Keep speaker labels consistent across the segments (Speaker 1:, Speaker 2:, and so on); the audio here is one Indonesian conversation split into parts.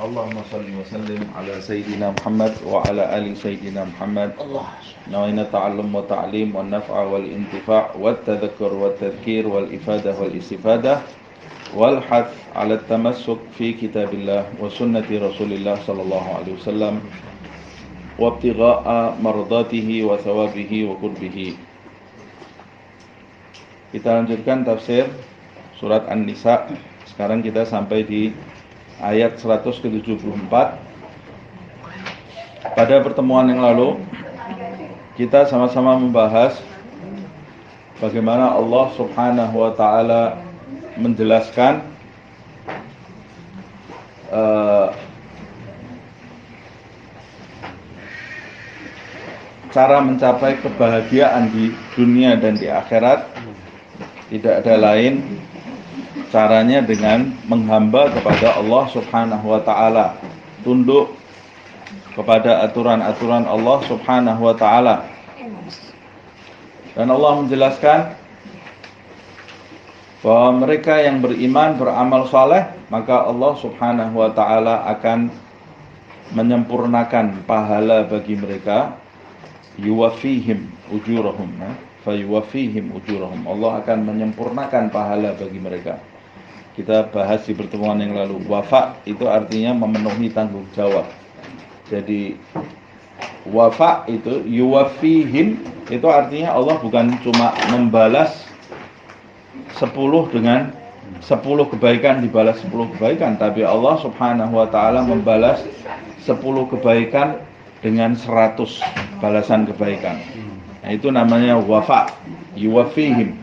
Speaker 1: Allahumma salli wa sallim ala Sayyidina Muhammad wa ala ali Sayyidina Muhammad. Nawaina ta'allum wa ta'lim wa naf'a wal intifa' wa tadhakkur wa tadhkir wal ifadah wal istifadah wal hath ala tamassuk fi kitabillah wa sunnati Rasulillah sallallahu alaihi wasallam wa ibtigha'a mardatihi wa thawabihi wa qurbihi. Kita lanjutkan tafsir surat An-Nisa. Sekarang kita sampai di ayat 174. Pada pertemuan yang lalu kita sama-sama membahas bagaimana Allah Subhanahu wa taala menjelaskan cara mencapai kebahagiaan di dunia dan di akhirat. Tidak ada lain caranya dengan menghamba kepada Allah Subhanahu wa taala, tunduk kepada aturan-aturan Allah Subhanahu wa taala. Dan Allah menjelaskan bahwa mereka yang beriman, beramal saleh, maka Allah Subhanahu wa taala akan menyempurnakan pahala bagi mereka, yuwafihim ujurahum, fayuwafihim ujurahum. Allah akan menyempurnakan pahala bagi mereka. Kita bahas di pertemuan yang lalu, wafa itu artinya memenuhi tanggung jawab. Jadi wafa itu yuwafihim itu artinya Allah bukan cuma membalas 10 dengan 10 kebaikan dibalas 10 kebaikan, tapi Allah Subhanahu wa taala membalas 10 kebaikan dengan 100 balasan kebaikan. Nah, itu namanya wafa, yuwafihim.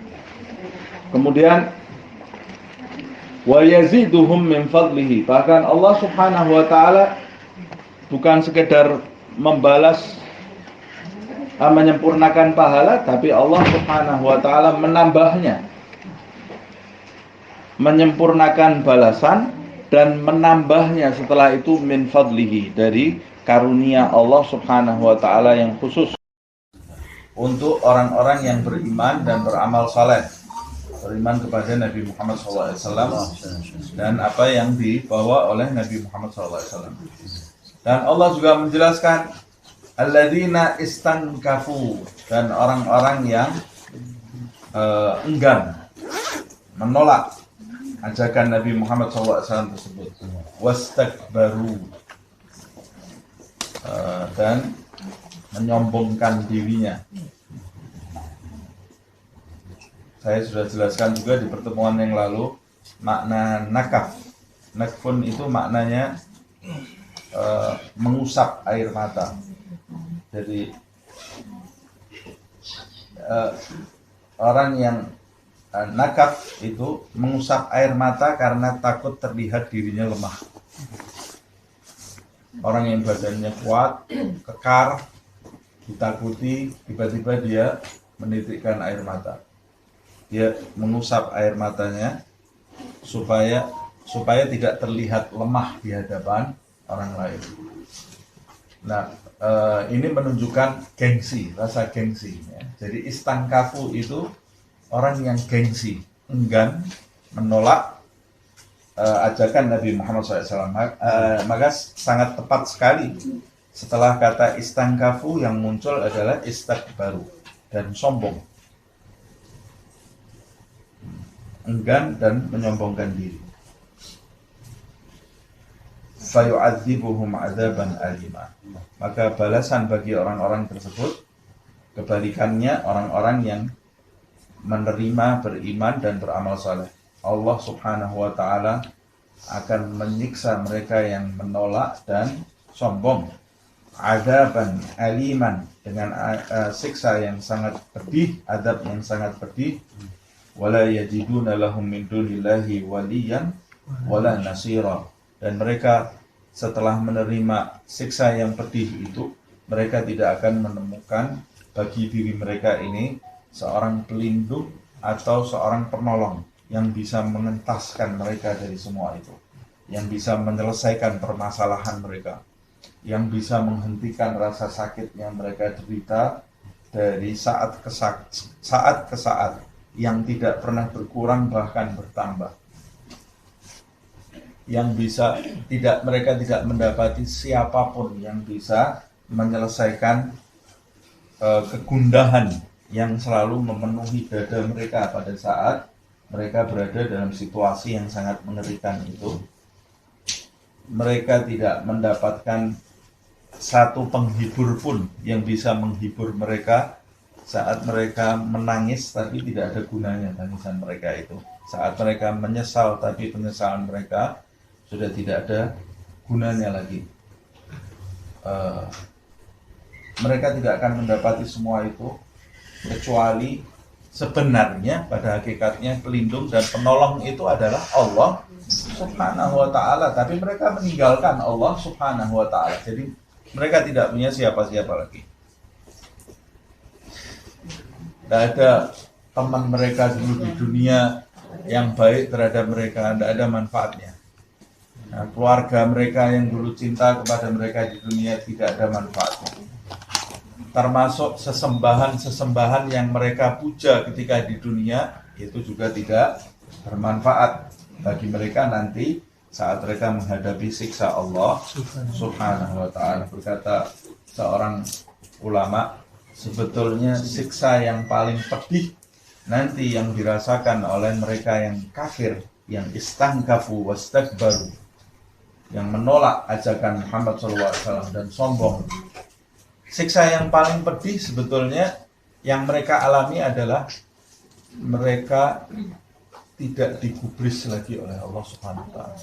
Speaker 1: Kemudian wa yaziduhum min fadlihi. Bahkan Allah Subhanahu wa taala bukan sekedar membalas, menyempurnakan pahala, tapi Allah Subhanahu wa taala menambahnya, menyempurnakan balasan dan menambahnya setelah itu min fadlihi, dari karunia Allah Subhanahu wa taala yang khusus untuk orang-orang yang beriman dan beramal saleh, beriman kepada Nabi Muhammad SAW dan apa yang dibawa oleh Nabi Muhammad SAW. Dan Allah juga menjelaskan alladzina istankafu, dan orang-orang yang enggan, menolak ajakan Nabi Muhammad SAW tersebut, wastakbaru, dan menyombongkan dirinya. Saya sudah jelaskan juga di pertemuan yang lalu makna nakaf. Nakfun itu maknanya mengusap air mata. Jadi orang yang nakaf itu mengusap air mata karena takut terlihat dirinya lemah. Orang yang badannya kuat, kekar, ditakuti, tiba-tiba dia menitikkan air mata. Dia mengusap air matanya supaya tidak terlihat lemah di hadapan orang lain. Nah, ini menunjukkan gengsi, rasa gengsi. Ya. Jadi istankafu itu orang yang gengsi, enggan, menolak ajakan Nabi Muhammad SAW. Maka sangat tepat sekali setelah kata istankafu yang muncul adalah istakbaru, dan sombong, enggan dan menyombongkan diri. Fayu'adzibuhum 'adzaban alima. Maka balasan bagi orang-orang tersebut, kebalikannya orang-orang yang menerima, beriman dan beramal saleh, Allah Subhanahu wa taala akan menyiksa mereka yang menolak dan sombong. Adzaban aliman, dengan siksa yang sangat pedih, adab yang sangat pedih. Wala yajiduna lahum min dunillahi waliyan wala nasira. Dan mereka setelah menerima siksa yang pedih itu, mereka tidak akan menemukan bagi diri mereka ini seorang pelindung atau seorang penolong yang bisa mengentaskan mereka dari semua itu, yang bisa menyelesaikan permasalahan mereka, yang bisa menghentikan rasa sakit yang mereka derita dari saat ke saat, yang tidak pernah berkurang bahkan bertambah. yang bisa mereka tidak mendapati siapapun yang bisa menyelesaikan kegundahan yang selalu memenuhi dada mereka pada saat mereka berada dalam situasi yang sangat mengerikan itu. Mereka tidak mendapatkan satu penghibur pun yang bisa menghibur mereka saat mereka menangis, tapi tidak ada gunanya tangisan mereka itu. Saat mereka menyesal, tapi penyesalan mereka sudah tidak ada gunanya lagi. Mereka tidak akan mendapati semua itu, kecuali sebenarnya pada hakikatnya pelindung dan penolong itu adalah Allah Subhanahu wa ta'ala. Tapi mereka meninggalkan Allah Subhanahu wa ta'ala. Jadi mereka tidak punya siapa-siapa lagi. Tidak ada teman mereka dulu di dunia yang baik terhadap mereka, tidak ada manfaatnya. Nah, keluarga mereka yang dulu cinta kepada mereka di dunia tidak ada manfaatnya. Termasuk sesembahan yang mereka puja ketika di dunia itu juga tidak bermanfaat bagi mereka nanti saat mereka menghadapi siksa Allah Subhanahu wa ta'ala. Berkata seorang ulama, sebetulnya siksa yang paling pedih nanti yang dirasakan oleh mereka yang kafir, yang istangkafu wastakbaru, yang menolak ajakan Muhammad SAW dan sombong. Siksa yang paling pedih sebetulnya yang mereka alami adalah mereka tidak digubris lagi oleh Allah Subhanahu wa ta'ala.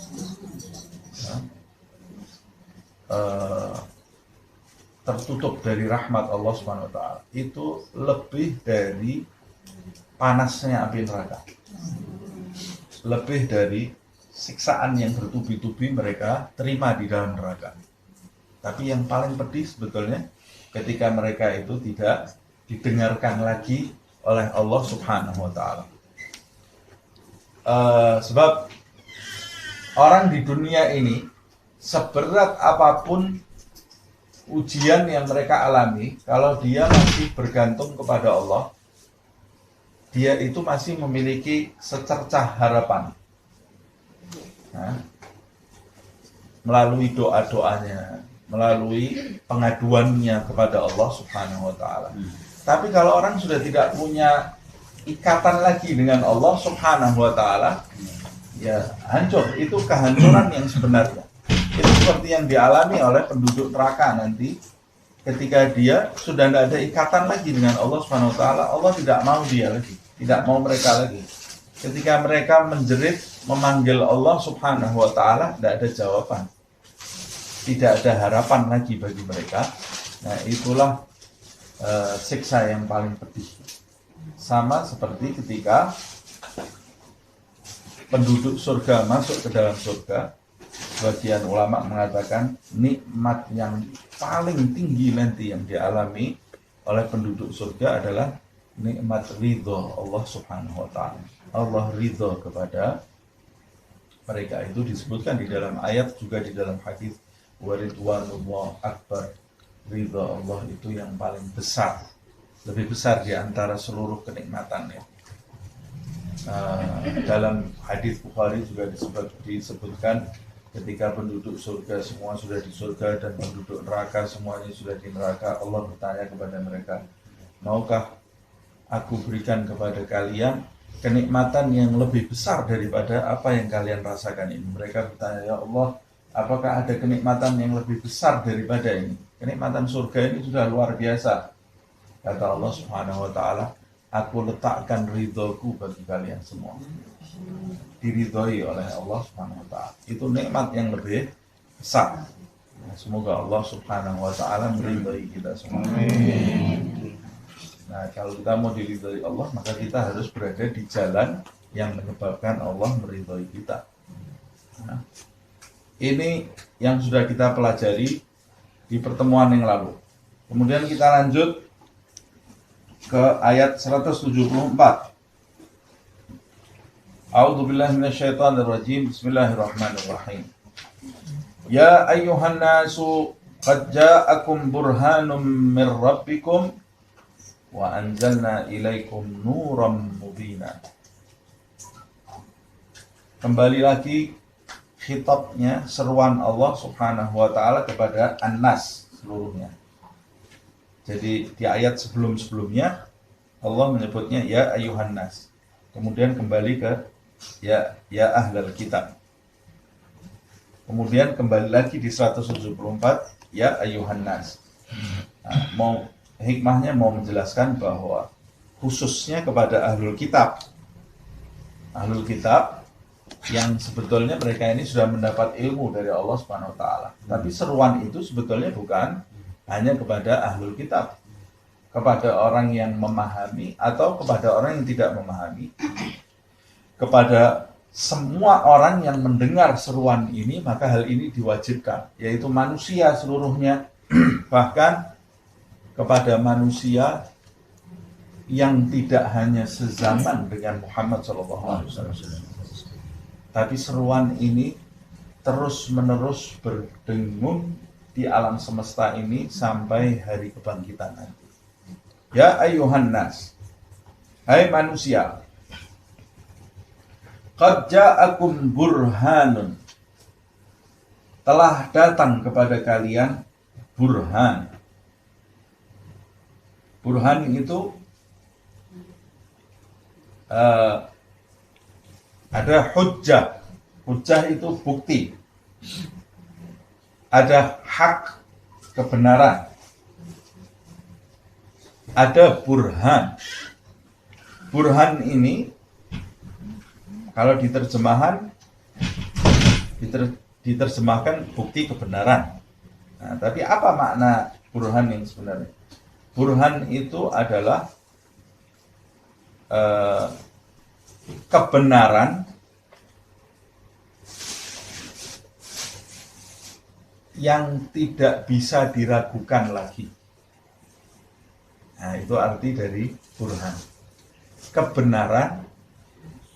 Speaker 1: Tertutup dari rahmat Allah Subhanahu wa ta'ala. Itu lebih dari panasnya api neraka. Lebih dari siksaan yang bertubi-tubi mereka terima di dalam neraka. Tapi yang paling pedih sebetulnya ketika mereka itu tidak didengarkan lagi oleh Allah Subhanahu wa ta'ala. Sebab orang di dunia ini seberat apapun ujian yang mereka alami, kalau dia masih bergantung kepada Allah, dia itu masih memiliki secercah harapan. Nah, melalui doa-doanya, melalui pengaduannya kepada Allah Subhanahu wa ta'ala. Tapi kalau orang sudah tidak punya ikatan lagi dengan Allah Subhanahu wa ta'ala, ya hancur. Itu kehancuran yang sebenarnya. Itu seperti yang dialami oleh penduduk neraka nanti ketika dia sudah tidak ada ikatan lagi dengan Allah Subhanahu wa ta'ala. Allah tidak mau dia lagi, tidak mau mereka lagi. Ketika mereka menjerit memanggil Allah Subhanahu wa ta'ala, tidak ada jawaban, tidak ada harapan lagi bagi mereka. Nah, itulah siksa yang paling pedih. Sama seperti ketika penduduk surga masuk ke dalam surga, sebagian ulama mengatakan nikmat yang paling tinggi nanti yang dialami oleh penduduk surga adalah nikmat ridho Allah Subhanahu wa ta'ala. Allah ridho kepada mereka. Itu disebutkan di dalam ayat, juga di dalam hadis, wa ridwanullah akbar. Ridho Allah itu yang paling besar, lebih besar di antara seluruh kenikmatannya. Dalam hadis Bukhari juga disebutkan ketika penduduk surga semua sudah di surga dan penduduk neraka semuanya sudah di neraka, Allah bertanya kepada mereka, maukah aku berikan kepada kalian kenikmatan yang lebih besar daripada apa yang kalian rasakan ini? Mereka bertanya, ya Allah, apakah ada kenikmatan yang lebih besar daripada ini? Kenikmatan surga ini sudah luar biasa. Kata Allah Subhanahu wa ta'ala, aku letakkan ridhoku bagi kalian semua. Diridhoi oleh Allah Subhanahu wa ta'ala. Itu nikmat yang lebih besar. Semoga Allah Subhanahu wa ta'ala meridhoi kita semua. Nah, kalau kita mau diridhoi Allah, maka kita harus berada di jalan yang menyebabkan Allah meridhoi kita. Nah, ini yang sudah kita pelajari di pertemuan yang lalu. Kemudian kita lanjut ke ayat 174. A'udzubillahi minasyaitonirrajim. Bismillahirrahmanirrahim. Ya ayyuhan nasu qad ja'akum burhanum mir rabbikum wa anzalna ilaikum nuram mubina. Kembali lagi khitabnya, seruan Allah Subhanahu wa taala kepada An-Nas seluruhnya. Jadi di ayat sebelum-sebelumnya Allah menyebutnya ya ayuhan nas. Kemudian kembali ke ya ahlal kitab. Kemudian kembali lagi di 174 ya ayuhan nas. Nah, hikmahnya mau menjelaskan bahwa khususnya kepada ahlul kitab. Ahlul kitab yang sebetulnya mereka ini sudah mendapat ilmu dari Allah Subhanahu wa taala. Tapi seruan itu sebetulnya bukan hanya kepada ahlul kitab, kepada orang yang memahami atau kepada orang yang tidak memahami, kepada semua orang yang mendengar seruan ini, maka hal ini diwajibkan, yaitu manusia seluruhnya, bahkan kepada manusia yang tidak hanya sezaman dengan Muhammad SAW. Tapi seruan ini terus-menerus berdengung di alam semesta ini sampai hari kebangkitan nanti. Ya ayuhan nas, hai manusia, qad ja'akum burhanun, telah datang kepada kalian burhan. Burhan itu ada hujjah. Hujjah itu bukti. Ada hak, kebenaran. Ada burhan. Burhan ini kalau diterjemahkan bukti kebenaran. Nah, tapi apa makna burhan yang sebenarnya? Burhan itu adalah kebenaran yang tidak bisa diragukan lagi. Nah, itu arti dari burhan. Kebenaran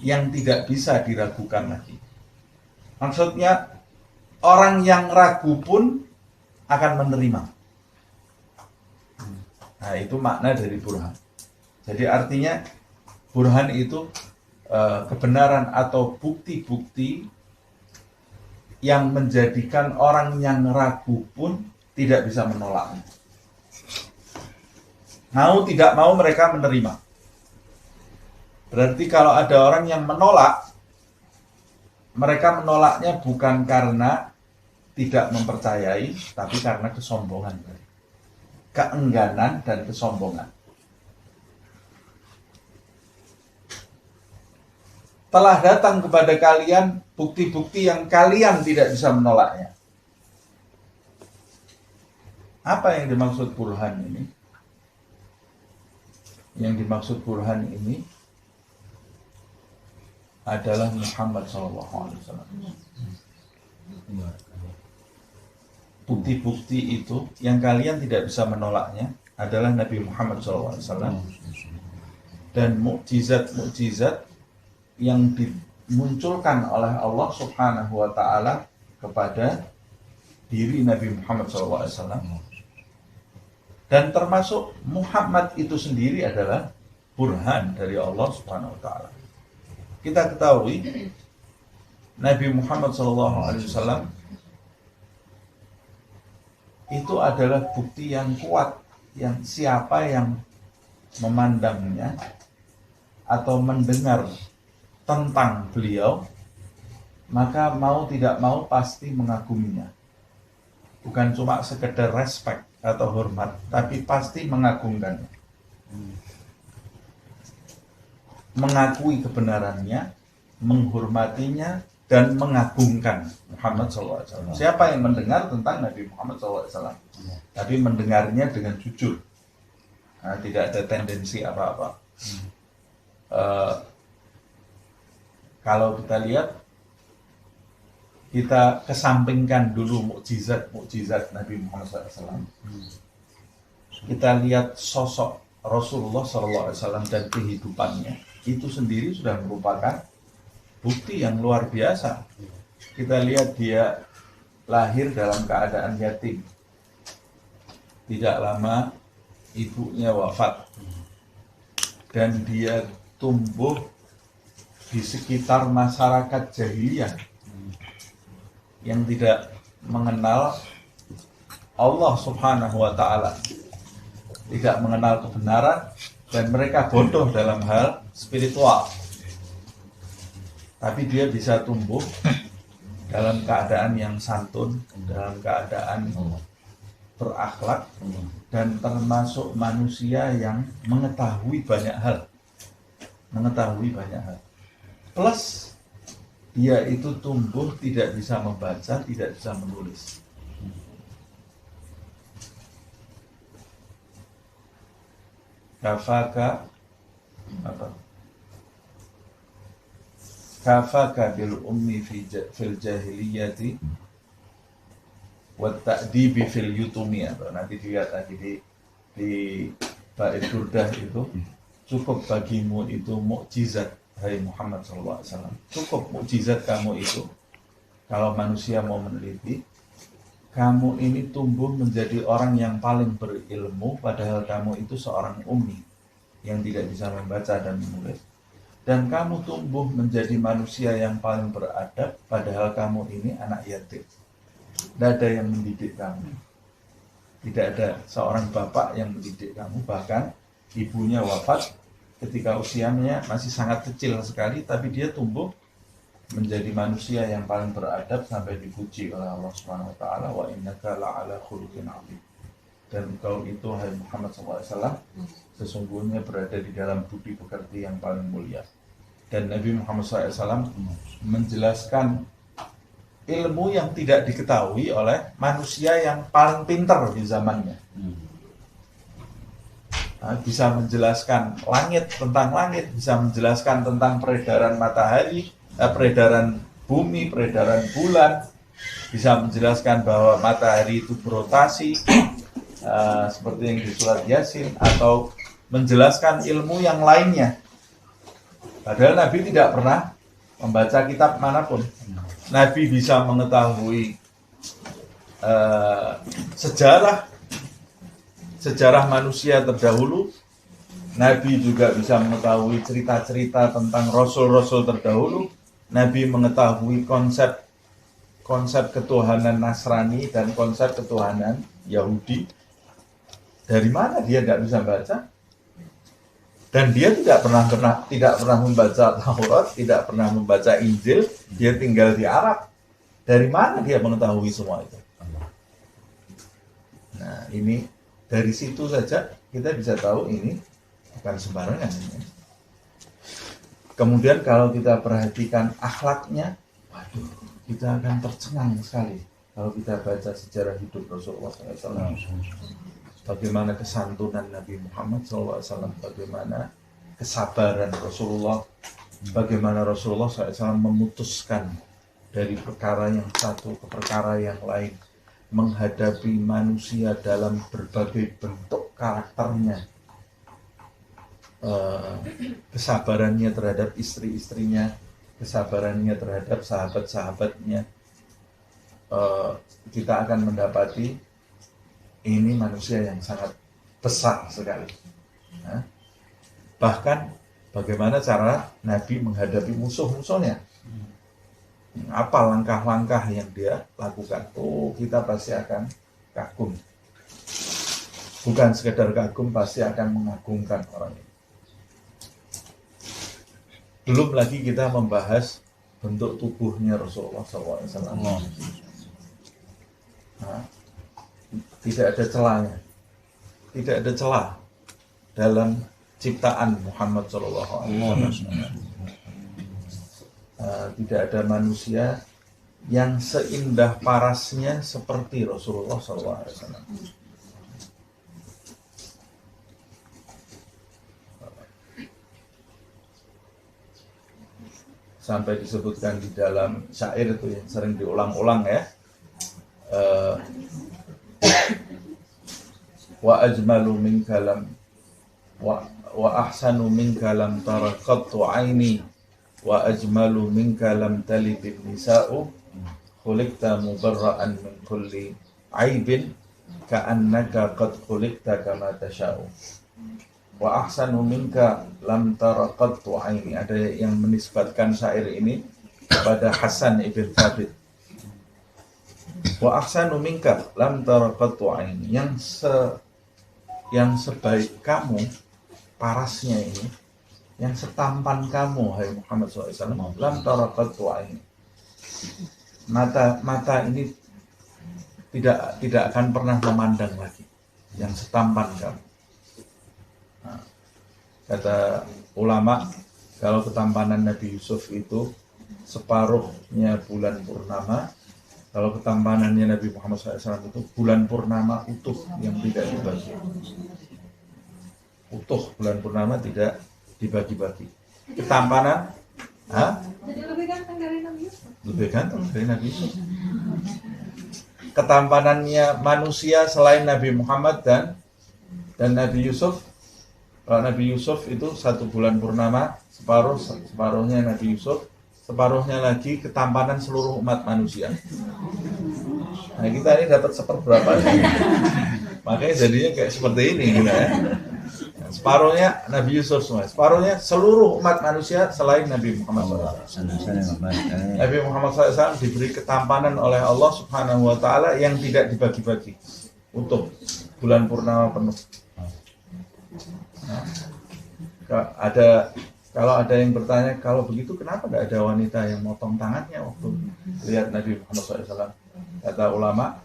Speaker 1: yang tidak bisa diragukan lagi. Maksudnya, orang yang ragu pun akan menerima. Nah, itu makna dari burhan. Jadi artinya, burhan itu kebenaran atau bukti-bukti yang menjadikan orang yang ragu pun tidak bisa menolaknya. Mau tidak mau mereka menerima. Berarti kalau ada orang yang menolak, mereka menolaknya bukan karena tidak mempercayai, tapi karena kesombongan. Keengganan dan kesombongan. Telah datang kepada kalian bukti-bukti yang kalian tidak bisa menolaknya. Apa yang dimaksud burhan ini? Yang dimaksud burhan ini adalah Muhammad SAW. Bukti-bukti itu yang kalian tidak bisa menolaknya adalah Nabi Muhammad SAW dan mukjizat-mukjizat yang dimunculkan oleh Allah Subhanahu wa taala kepada diri Nabi Muhammad SAW. Dan termasuk Muhammad itu sendiri adalah burhan dari Allah Subhanahu wa taala. Kita ketahui Nabi Muhammad SAW itu adalah bukti yang kuat, yang siapa yang memandangnya atau mendengar tentang beliau, maka mau tidak mau pasti mengaguminya. Bukan cuma sekedar respect atau hormat, tapi pasti mengagungkannya. Mengakui kebenarannya, menghormatinya, dan mengagungkan Muhammad SAW. Siapa yang mendengar tentang Nabi Muhammad SAW? Tapi mendengarnya dengan jujur. Nah, tidak ada tendensi apa-apa. Kalau kita lihat, kita kesampingkan dulu mukjizat Nabi Muhammad SAW. Kita lihat sosok Rasulullah SAW dan kehidupannya. Itu sendiri sudah merupakan bukti yang luar biasa. Kita lihat dia lahir dalam keadaan yatim. Tidak lama ibunya wafat. Dan dia tumbuh di sekitar masyarakat jahiliyah yang tidak mengenal Allah Subhanahu wa Ta'ala, tidak mengenal kebenaran, dan mereka bodoh dalam hal spiritual. Tapi dia bisa tumbuh dalam keadaan yang santun, dalam keadaan berakhlak, dan termasuk manusia yang mengetahui banyak hal. Plus dia itu tumbuh tidak bisa membaca, tidak bisa menulis. Kafaka bil ummi fil jahiliyati wa ta'dibi fil yutumi. Nanti dilihat lagi di Bait Burdah itu, cukup bagimu itu mukjizat, hai Muhammad sallallahu alaihi wasallam. Cukup mukjizat kamu itu, kalau manusia mau meneliti, kamu ini tumbuh menjadi orang yang paling berilmu, padahal kamu itu seorang ummi yang tidak bisa membaca dan menulis. Dan kamu tumbuh menjadi manusia yang paling beradab, padahal kamu ini anak yatim. Tidak ada yang mendidik kamu. Tidak ada seorang bapak yang mendidik kamu. Bahkan ibunya wafat ketika usianya masih sangat kecil sekali, tapi dia tumbuh menjadi manusia yang paling beradab sampai dipuji oleh Allah Subhanahu wa Ta'ala, wa innaka la'ala khuluqin 'adzim. Dan engkau itu, hai Muhammad SAW, sesungguhnya berada di dalam budi pekerti yang paling mulia. Dan Nabi Muhammad SAW menjelaskan ilmu yang tidak diketahui oleh manusia yang paling pintar di zamannya. Bisa menjelaskan langit tentang langit, bisa menjelaskan tentang peredaran matahari, peredaran bumi, peredaran bulan, bisa menjelaskan bahwa matahari itu berotasi, seperti yang di surat Yasin, atau menjelaskan ilmu yang lainnya. Padahal Nabi tidak pernah membaca kitab manapun. Nabi bisa mengetahui sejarah manusia terdahulu. Nabi juga bisa mengetahui cerita-cerita tentang rasul-rasul terdahulu. Nabi mengetahui konsep ketuhanan Nasrani dan konsep ketuhanan Yahudi. Dari mana dia tidak bisa baca? Dan dia tidak pernah membaca Taurat, tidak pernah membaca Injil. Dia tinggal di Arab. Dari mana dia mengetahui semua itu? Nah, ini dari situ saja kita bisa tahu ini bukan sembarangan. Kemudian kalau kita perhatikan akhlaknya, waduh, kita akan tercengang sekali kalau kita baca sejarah hidup Rasulullah SAW. Bagaimana kesantunan Nabi Muhammad SAW, bagaimana kesabaran Rasulullah, bagaimana Rasulullah SAW memutuskan dari perkara yang satu ke perkara yang lain, menghadapi manusia dalam berbagai bentuk karakternya, kesabarannya terhadap istri-istrinya, kesabarannya terhadap sahabat-sahabatnya. Kita akan mendapati ini manusia yang sangat besar sekali. Bahkan bagaimana cara Nabi menghadapi musuh-musuhnya. Apa langkah-langkah yang dia lakukan. Kita pasti akan kagum. Bukan sekedar kagum, pasti akan mengagumkan orang ini. Belum lagi kita membahas bentuk tubuhnya Rasulullah SAW. Tidak ada celahnya, tidak ada celah dalam ciptaan Muhammad SAW. Tidak ada manusia yang seindah parasnya seperti Rasulullah SAW. Sampai disebutkan di dalam syair itu yang sering diulang-ulang ya. Wa ajmalu min kalam wa ahsanu min kalam tara qattu aini wa ajmalu min kalam talidin nisa'u khuliqta mubarra'an min kulli aibin ka'annaka qad khuliqta kama tasha'u wa ahsanu minka lam tara qattu aini. Ada yang menisbatkan syair ini kepada Hasan ibn Thabit. Wa ahsanu minka lam tara qattu aini. Yang sebaik kamu, parasnya ini, yang setampan kamu, hai Muhammad SAW, lam tara qattu aini. Mata ini tidak akan pernah memandang lagi yang setampan kamu. Nah, kata ulama, kalau ketampanan Nabi Yusuf itu separuhnya bulan purnama, kalau ketampanannya Nabi Muhammad SAW itu bulan purnama utuh yang tidak dibagi. Utuh bulan purnama tidak dibagi-bagi. Ketampanan,
Speaker 2: Jadi lebih ganteng dari Nabi Yusuf.
Speaker 1: lebih ganteng dari Nabi Yusuf. Ketampanannya manusia selain Nabi Muhammad dan Nabi Yusuf. Kalau Nabi Yusuf itu 1 bulan purnama, separuhnya Nabi Yusuf, separuhnya lagi ketampanan seluruh umat manusia. Nah kita ini dapat seperberapa ya? Makanya jadinya kayak seperti ini gitu ya. Separuhnya Nabi Yusuf semua, separuhnya seluruh umat manusia selain Nabi Muhammad SAW. Nabi Muhammad SAW diberi ketampanan oleh Allah Subhanahu Wa Taala yang tidak dibagi-bagi untuk bulan purnama penuh. Nah, kalau ada yang bertanya, kalau begitu kenapa tidak ada wanita yang motong tangannya waktu lihat Nabi Muhammad SAW? Kata ulama,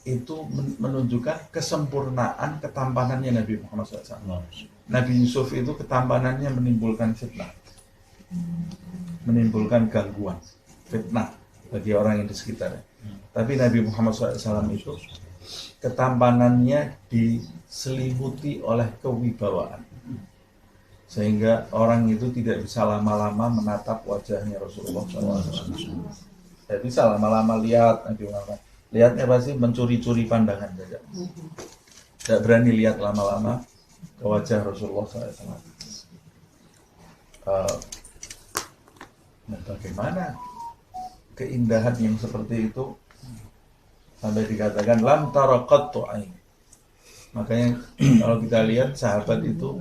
Speaker 1: itu menunjukkan kesempurnaan ketampanannya Nabi Muhammad SAW. Nabi Yusuf itu ketampanannya menimbulkan fitnah, menimbulkan gangguan, fitnah bagi orang yang di sekitarnya. Tapi Nabi Muhammad SAW itu ketampanannya diselimuti oleh kewibawaan, sehingga orang itu tidak bisa lama-lama menatap wajahnya Rasulullah SAW. Tidak bisa lama-lama lihat Nabi Muhammad. Lihatnya pasti mencuri-curi pandangan saja. Tidak berani lihat lama-lama ke wajah Rasulullah SAW. Nah, bagaimana keindahan yang seperti itu sampai dikatakan lam tara qattu ain. Makanya kalau kita lihat sahabat itu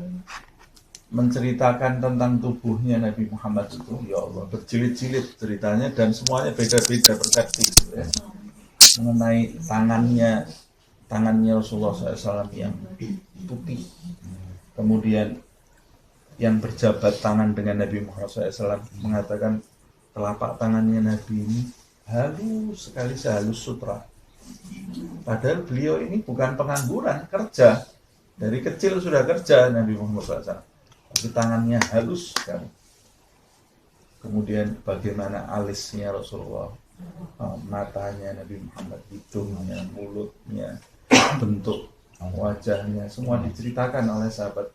Speaker 1: menceritakan tentang tubuhnya Nabi Muhammad itu, ya Allah, berjilid-jilid ceritanya dan semuanya beda-beda persepsi gitu ya. Mengenai tangannya Rasulullah SAW yang putih, kemudian yang berjabat tangan dengan Nabi Muhammad SAW mengatakan telapak tangannya Nabi ini halus sekali, sehalus sutra. Padahal beliau ini bukan pengangguran, kerja dari kecil sudah kerja Nabi Muhammad SAW, tapi tangannya halus sekali. Kemudian bagaimana alisnya Rasulullah, matanya Nabi Muhammad, hidungnya, mulutnya, bentuk wajahnya, semua diceritakan oleh sahabat.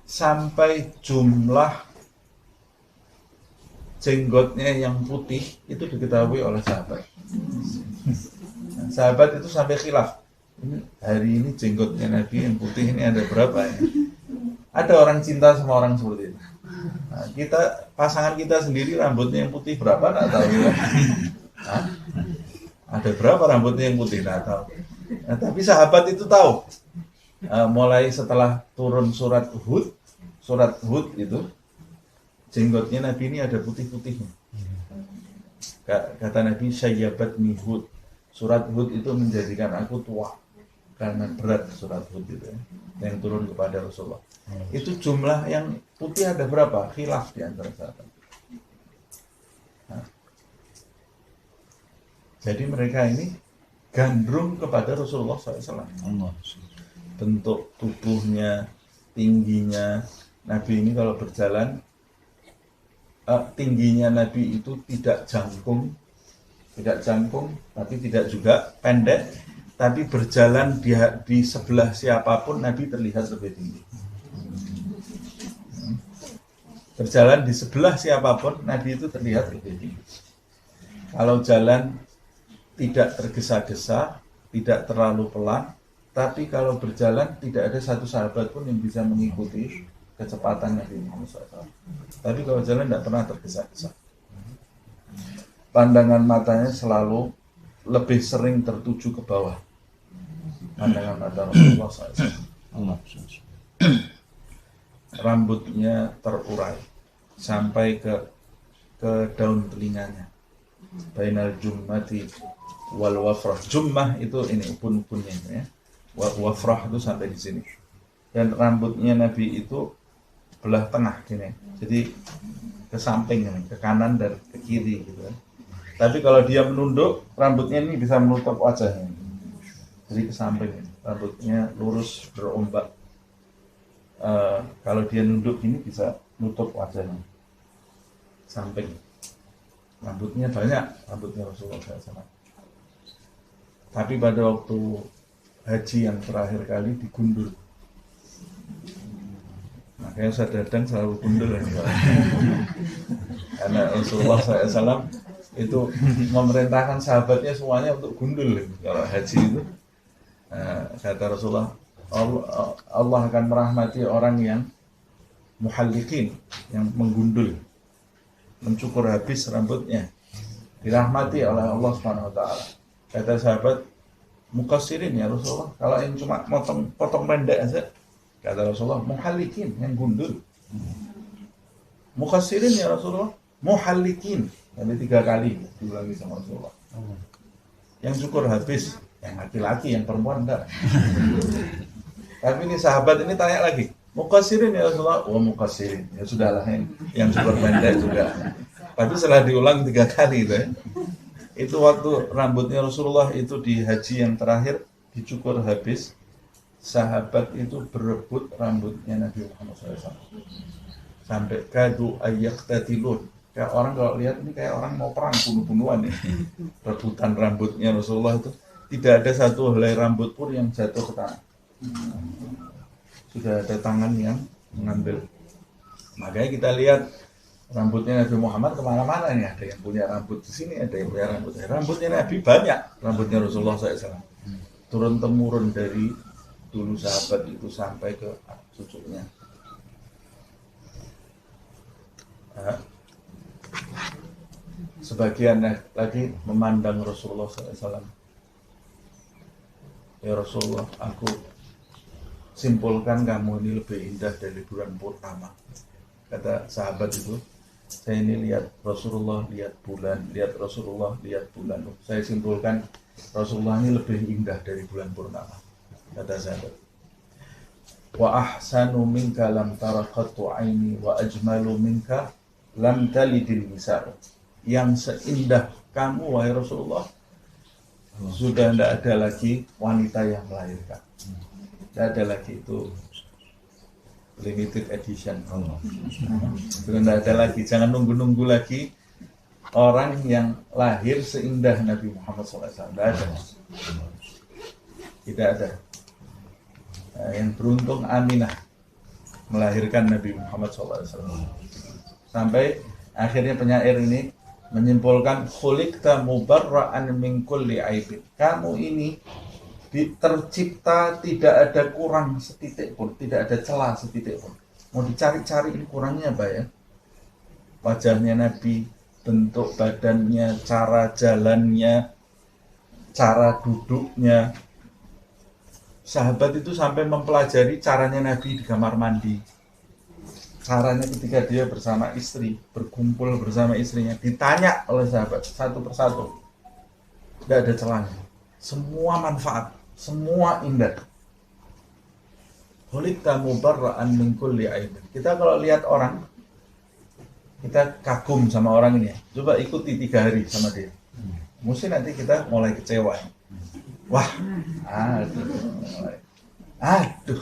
Speaker 1: Sampai jumlah jenggotnya yang putih itu diketahui oleh sahabat. Nah, sahabat itu sampai khilaf. Hari ini jenggotnya Nabi yang putih ini ada berapa ya? Ada orang cinta sama orang seperti itu. Nah, pasangan kita sendiri rambutnya yang putih berapa nggak tahu ya. Hah? Ada berapa rambutnya yang putih nggak tahu. Nah, tapi sahabat itu tahu. Mulai setelah turun surat Hud itu jenggotnya Nabi ini ada putih-putihnya. Kata Nabi, syayyabatni Hud. Surat Hud itu menjadikan aku tua karena berat surat Hud itu ya, yang turun kepada Rasulullah. Itu jumlah yang putih ada berapa? Khilaf di antara sahabat. Nah, jadi mereka ini gandrung kepada Rasulullah SAW. Bentuk tubuhnya, tingginya Nabi ini kalau berjalan, tingginya Nabi itu tidak jangkung, tapi tidak juga pendek, tapi berjalan di sebelah siapapun Nabi terlihat lebih tinggi. Berjalan di sebelah siapapun Nabi itu terlihat lebih tinggi. Kalau jalan tidak tergesa-gesa, tidak terlalu pelan, tapi kalau berjalan tidak ada satu sahabat pun yang bisa mengikuti kecepatan Nabi Muhammad SAW. Tapi kalau jalan tidak pernah tergesa-gesa. Pandangan matanya selalu lebih sering tertuju ke bawah. Pandangan mata Rasulullah SAW. Rambutnya terurai sampai ke daun telinganya. bainal jummati wal wafrah. Jummah itu ini ubun-ubunnya ya. Wafrah itu sampai di sini. Dan rambutnya Nabi itu belah tengah gini. Jadi ke samping ini, ke kanan dan ke kiri gitu kan. Tapi kalau dia menunduk, rambutnya ini bisa menutup wajahnya. Jadi ke samping, rambutnya lurus berombak. Kalau dia nunduk ini bisa nutup wajahnya. Samping. Rambutnya banyak, rambutnya Rasulullah SAW. Tapi pada waktu haji yang terakhir kali digundul. Makanya saya datang selalu gundul. Karena Rasulullah SAW itu memerintahkan sahabatnya semuanya untuk gundul. Kalau haji itu, kata Rasulullah, Allah akan merahmati orang yang muhallikin, yang menggundul, mencukur habis rambutnya, dirahmati oleh Allah SWT. Kata sahabat, muqassirin ya Rasulullah, kalau yang cuma potong pendek aja. Kata Rasulullah, muhallikin, yang gundul. Muqassirin ya Rasulullah, muhallikin. Nanti 3 kali diulangi sama Rasulullah. Yang cukur habis, yang laki-laki, yang perempuan enggak. Tapi ini sahabat ini tanya lagi, muqassirin ya Rasulullah, oh muqassirin, ya sudahlah yang cukur pendek juga. Tapi setelah diulang 3 kali itu ya, itu waktu rambutnya Rasulullah itu di haji yang terakhir dicukur habis, sahabat itu berebut rambutnya Nabi Muhammad SAW sampai kadu ayyaqtatilun. Kayak orang kalau lihat ini kayak orang mau perang, bunuh-bunuhan ya. Rebutan rambutnya Rasulullah itu, tidak ada satu helai rambut pun yang jatuh ke tanah. Sudah ada tangan yang mengambil. Makanya kita lihat rambutnya Nabi Muhammad kemana-mana nih. Ada yang punya rambut di sini, ada yang punya rambut. Rambutnya Nabi banyak, rambutnya Rasulullah SAW. Turun temurun dari dulu sahabat itu sampai ke cucunya. Sebagian lagi memandang Rasulullah SAW. Ya Rasulullah, aku simpulkan kamu ini lebih indah dari bulan purnama. Kata sahabat itu, saya ini lihat Rasulullah, lihat bulan, lihat Rasulullah, lihat bulan. Saya simpulkan Rasulullah ini lebih indah dari bulan purnama. Kata sahabat. Wa ahsanu minka lam tara qattu aini wa ajmalu minka lam talidin nisa'u. Yang seindah kamu wahai Rasulullah, sudah tidak ada lagi wanita yang melahirkan. Tidak ada lagi itu limited edition. Sudah tidak ada lagi. Jangan nunggu-nunggu lagi orang yang lahir seindah Nabi Muhammad SAW. Tidak ada. Tidak ada. Yang beruntung Aminah melahirkan Nabi Muhammad SAW. Sampai akhirnya penyair ini menyimpulkan khuliqta mubarra'an min kulli aibin. Kamu ini tercipta tidak ada kurang setitik pun, tidak ada celah setitik pun. Mau dicari-cari ini kurangnya apa ya? Wajahnya Nabi, bentuk badannya, cara jalannya, cara duduknya. Sahabat itu sampai mempelajari caranya Nabi di kamar mandi. Caranya ketika dia bersama istri, berkumpul bersama istrinya, ditanya oleh sahabat satu persatu. Tidak ada celahnya. Semua manfaat, semua indah. Khuliqta mubarra'an min kulli aibin. Kita kalau lihat orang, kita kagum sama orang ini ya. Coba ikuti 3 hari sama dia. Mesti nanti kita mulai kecewa. Wah, aduh,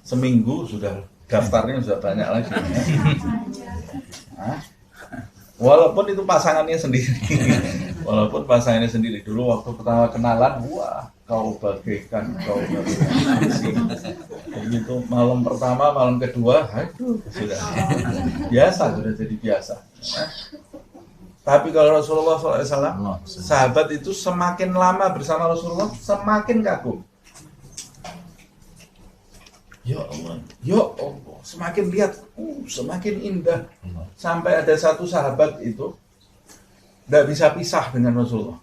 Speaker 1: seminggu sudah daftarnya sudah banyak lagi. Walaupun itu pasangannya sendiri. Walaupun pasangannya sendiri. Dulu waktu pertama kenalan, wah, kau bagaikan. Begitu malam pertama, malam kedua, aduh, sudah biasa, sudah jadi biasa. Tapi kalau Rasulullah SAW, sahabat itu semakin lama bersama Rasulullah, semakin kagum. Ya Allah, semakin lihat, semakin indah. Sampai ada satu sahabat itu tidak bisa pisah dengan Rasulullah.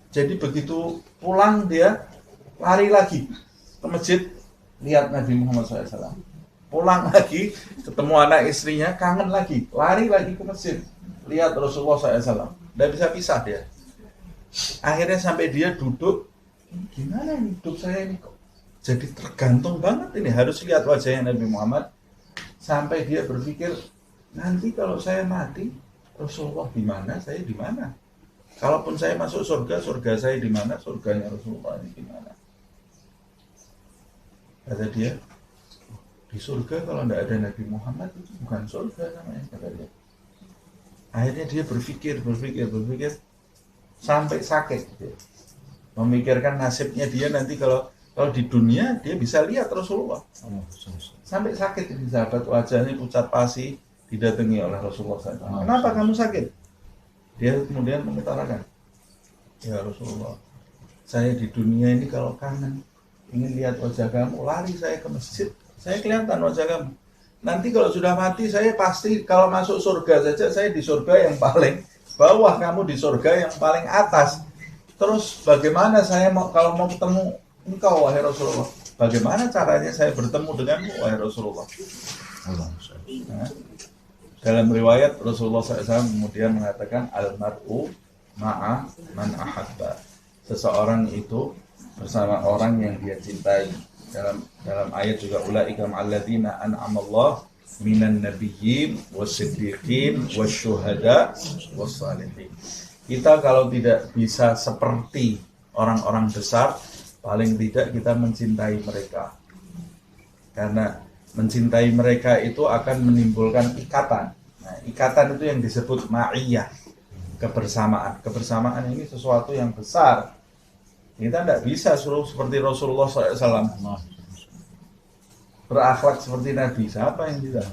Speaker 1: Jadi begitu pulang dia lari lagi ke masjid, lihat Nabi Muhammad SAW. Pulang lagi, ketemu anak istrinya, kangen lagi, lari lagi ke masjid. lihat Rasulullah SAW. Tidak bisa pisah dia. Akhirnya sampai dia duduk, gimana ini hidup saya ini kok jadi tergantung banget ini, harus lihat wajahnya Nabi Muhammad. Sampai dia berpikir, nanti kalau saya mati, Rasulullah di mana, saya di mana? Kalaupun saya masuk surga, surga saya di mana? Surganya Rasulullah ini di mana? Kata dia, di surga kalau tidak ada Nabi Muhammad itu bukan surga namanya, kata dia. Akhirnya dia berpikir sampai sakit dia. Memikirkan nasibnya dia nanti kalau di dunia dia bisa lihat Rasulullah. Sampai sakit ini sahabat, wajahnya pucat pasi, didatangi oleh Rasulullah SAW. Kenapa kamu sakit? Dia kemudian mengutarakan, ya Rasulullah, saya di dunia ini kalau kangen, ingin lihat wajah kamu, lari saya ke masjid, saya kelihatan wajah kamu. Nanti kalau sudah mati, saya pasti kalau masuk surga saja, saya di surga yang paling bawah, kamu di surga yang paling atas. Terus bagaimana saya kalau mau ketemu engkau, wahai Rasulullah? Bagaimana caranya saya bertemu denganmu, wahai Rasulullah? Nah, dalam riwayat Rasulullah SAW kemudian mengatakan, al-mar'u ma'a man ahabba. Seseorang itu bersama orang yang dia cintai. Dalam ayat juga, ulaika ma'alladzina an'amallahu minan nabiyyin was-siddiqin wasyuhada was-salihin. Kita kalau tidak bisa seperti orang-orang besar, paling tidak kita mencintai mereka. Karena mencintai mereka itu akan menimbulkan ikatan. Nah, ikatan itu yang disebut ma'iyah, kebersamaan. Kebersamaan ini sesuatu yang besar. Kita tidak bisa suruh seperti Rasulullah SAW, berakhlak seperti Nabi. Siapa yang tidak?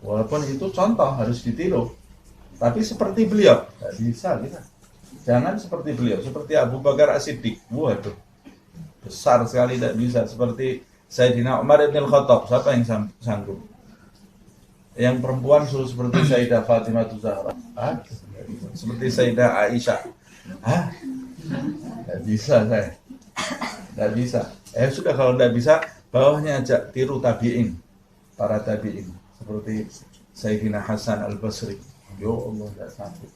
Speaker 1: Walaupun itu contoh, harus ditiru. Tapi seperti beliau, tidak bisa kita. Jangan seperti beliau, seperti Abu Bakar As-Siddiq. Waduh, besar sekali, tidak bisa. Seperti Sayyidina Umar ibn al-Khattab, siapa yang sanggup? Yang perempuan suruh seperti Sayyidah Fatimah Zahra, seperti Sayyidah Aisyah. Tidak bisa saya, tidak bisa. Sudah, kalau tidak bisa, bawahnya ajak tiru tabi'in, para tabi'in, seperti Sayyidina Hasan al-Basri. Ya Allah, tidak sanggup.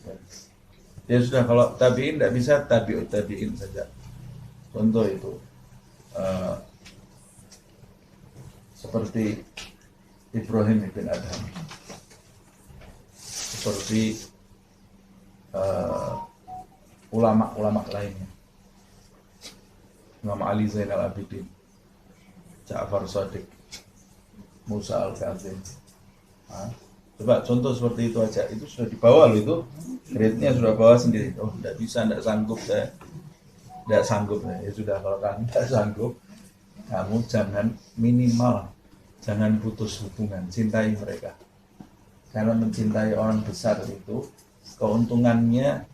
Speaker 1: Ya sudah, kalau tabi'in tidak bisa, tabi'in saja. Contoh itu seperti Ibrahim bin Adham, seperti ulama-ulama lainnya, Imam Ali Zainal Abidin, Ja'far Shadiq, Musa Al-Kazim. Coba contoh seperti itu aja, itu sudah dibawa loh, itu grade-nya sudah bawa sendiri. Oh, tidak bisa, tidak sanggup saya, tidak sanggup. Ya sudah, kalau kamu tidak sanggup, kamu jangan, minimal jangan putus hubungan, cintai mereka. Karena mencintai orang besar itu keuntungannya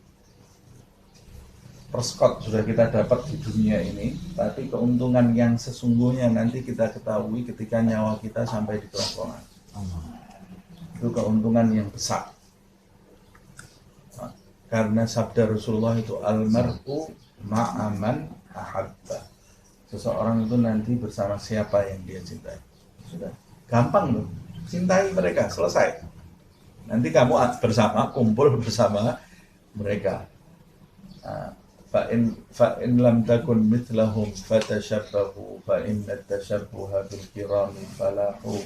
Speaker 1: perskot sudah kita dapat di dunia ini, tapi keuntungan yang sesungguhnya nanti kita ketahui ketika nyawa kita sampai di kerongkongan. Itu keuntungan yang besar. Karena sabda Rasulullah itu, al-mar'u ma'aman ahabba. Seseorang itu nanti bersama siapa yang dia cintai. Sudah, gampang loh. Cintai mereka, selesai. Nanti kamu bersama, kumpul bersama mereka. Fa'in lam takun mithlahum fatashabbahu fa'inna tashabbuha bil kirami falahu.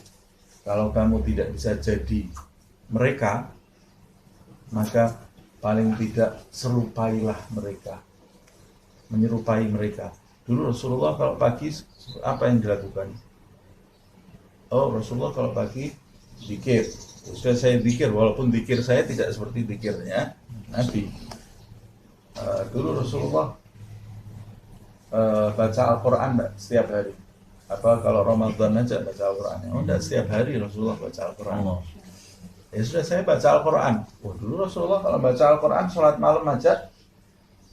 Speaker 1: Kalau kamu tidak bisa jadi mereka, maka paling tidak serupailah mereka, menyerupai mereka. Dulu Rasulullah kalau pagi apa yang dilakukan? Oh, Rasulullah kalau pagi zikir. Sudah saya zikir, walaupun zikir saya tidak seperti zikirnya Nabi. Dulu Rasulullah baca Al-Quran setiap hari. Apa kalau Ramadan aja baca Al-Quran? Oh, enggak, setiap hari Rasulullah baca Al-Quran. Ya sudah, saya baca Al-Quran. Dulu Rasulullah kalau baca Al-Quran sholat malam aja,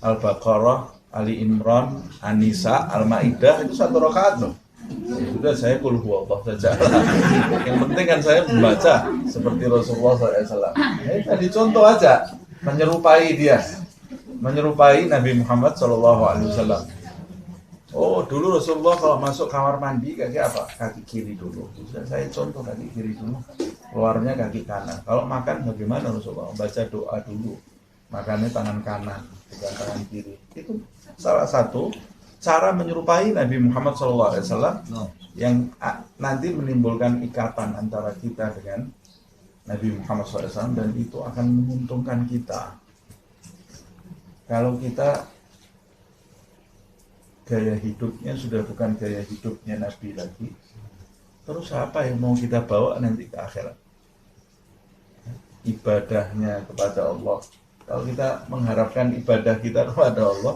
Speaker 1: Al-Baqarah, Ali Imran, An-Nisa, Al-Maidah, itu 1 rakaat loh. Ya sudah, saya qul huwallah saja. Yang penting kan saya membaca seperti Rasulullah SAW. Tadi contoh aja, menyerupai dia, menyerupai Nabi Muhammad SAW. Oh, dulu Rasulullah kalau masuk kamar mandi kaki apa? Kaki kiri dulu. Sudah saya contoh kaki kiri dulu. Keluarnya kaki kanan. Kalau makan bagaimana Rasulullah? Baca doa dulu. Makannya tangan kanan, bukan tangan kiri. Itu salah satu cara menyerupai Nabi Muhammad SAW yang nanti menimbulkan ikatan antara kita dengan Nabi Muhammad SAW, dan itu akan menguntungkan kita. Kalau kita gaya hidupnya sudah bukan gaya hidupnya Nabi lagi, terus apa yang mau kita bawa nanti ke akhirat? Ibadahnya kepada Allah. Kalau kita mengharapkan ibadah kita kepada Allah,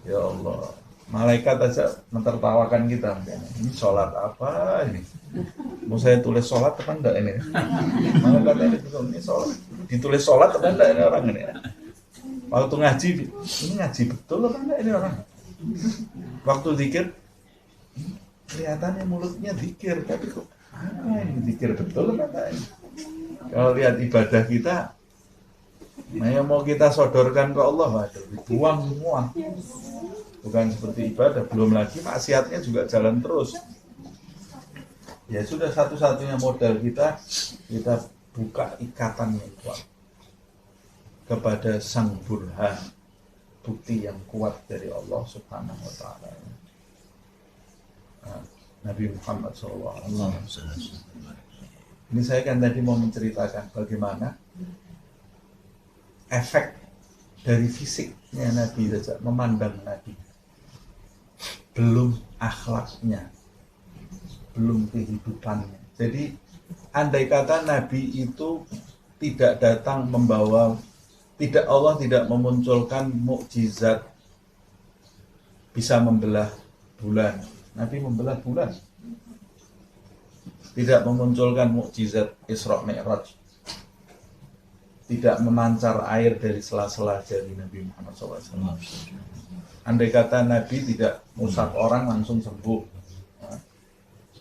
Speaker 1: ya Allah, malaikat aja mentertawakan kita. Ini sholat apa ini? Mau saya tulis sholat apa enggak ini? Malaikat ini sholat. Ditulis sholat apa enggak ini orang ini? Waktu ngaji, ini ngaji betul apa enggak ini orang? Waktu zikir, kelihatannya mulutnya zikir, tapi kok apa ini zikir betul apa enggak ini? Kalau lihat ibadah kita, nah yang mau kita sodorkan ke Allah, waduh, dibuang semua. Bukan seperti ibadah, belum lagi maksiatnya juga jalan terus. Ya sudah, satu-satunya modal kita buka ikatan yang kuat kepada Sang Burhan, bukti yang kuat dari Allah Subhanahu wa Ta'ala. Nabi Muhammad SAW. Ini saya kan tadi mau menceritakan bagaimana efek dari fisiknya Nabi saja, memandang Nabi, belum akhlaknya, belum kehidupannya. Jadi andai kata Nabi itu tidak datang membawa, Allah tidak memunculkan mukjizat bisa membelah bulan. Nabi membelah bulan. Tidak memunculkan mukjizat Isra Mi'raj. Tidak memancar air dari sela-sela jari Nabi Muhammad SAW. Andai kata Nabi tidak musab orang langsung sembuh.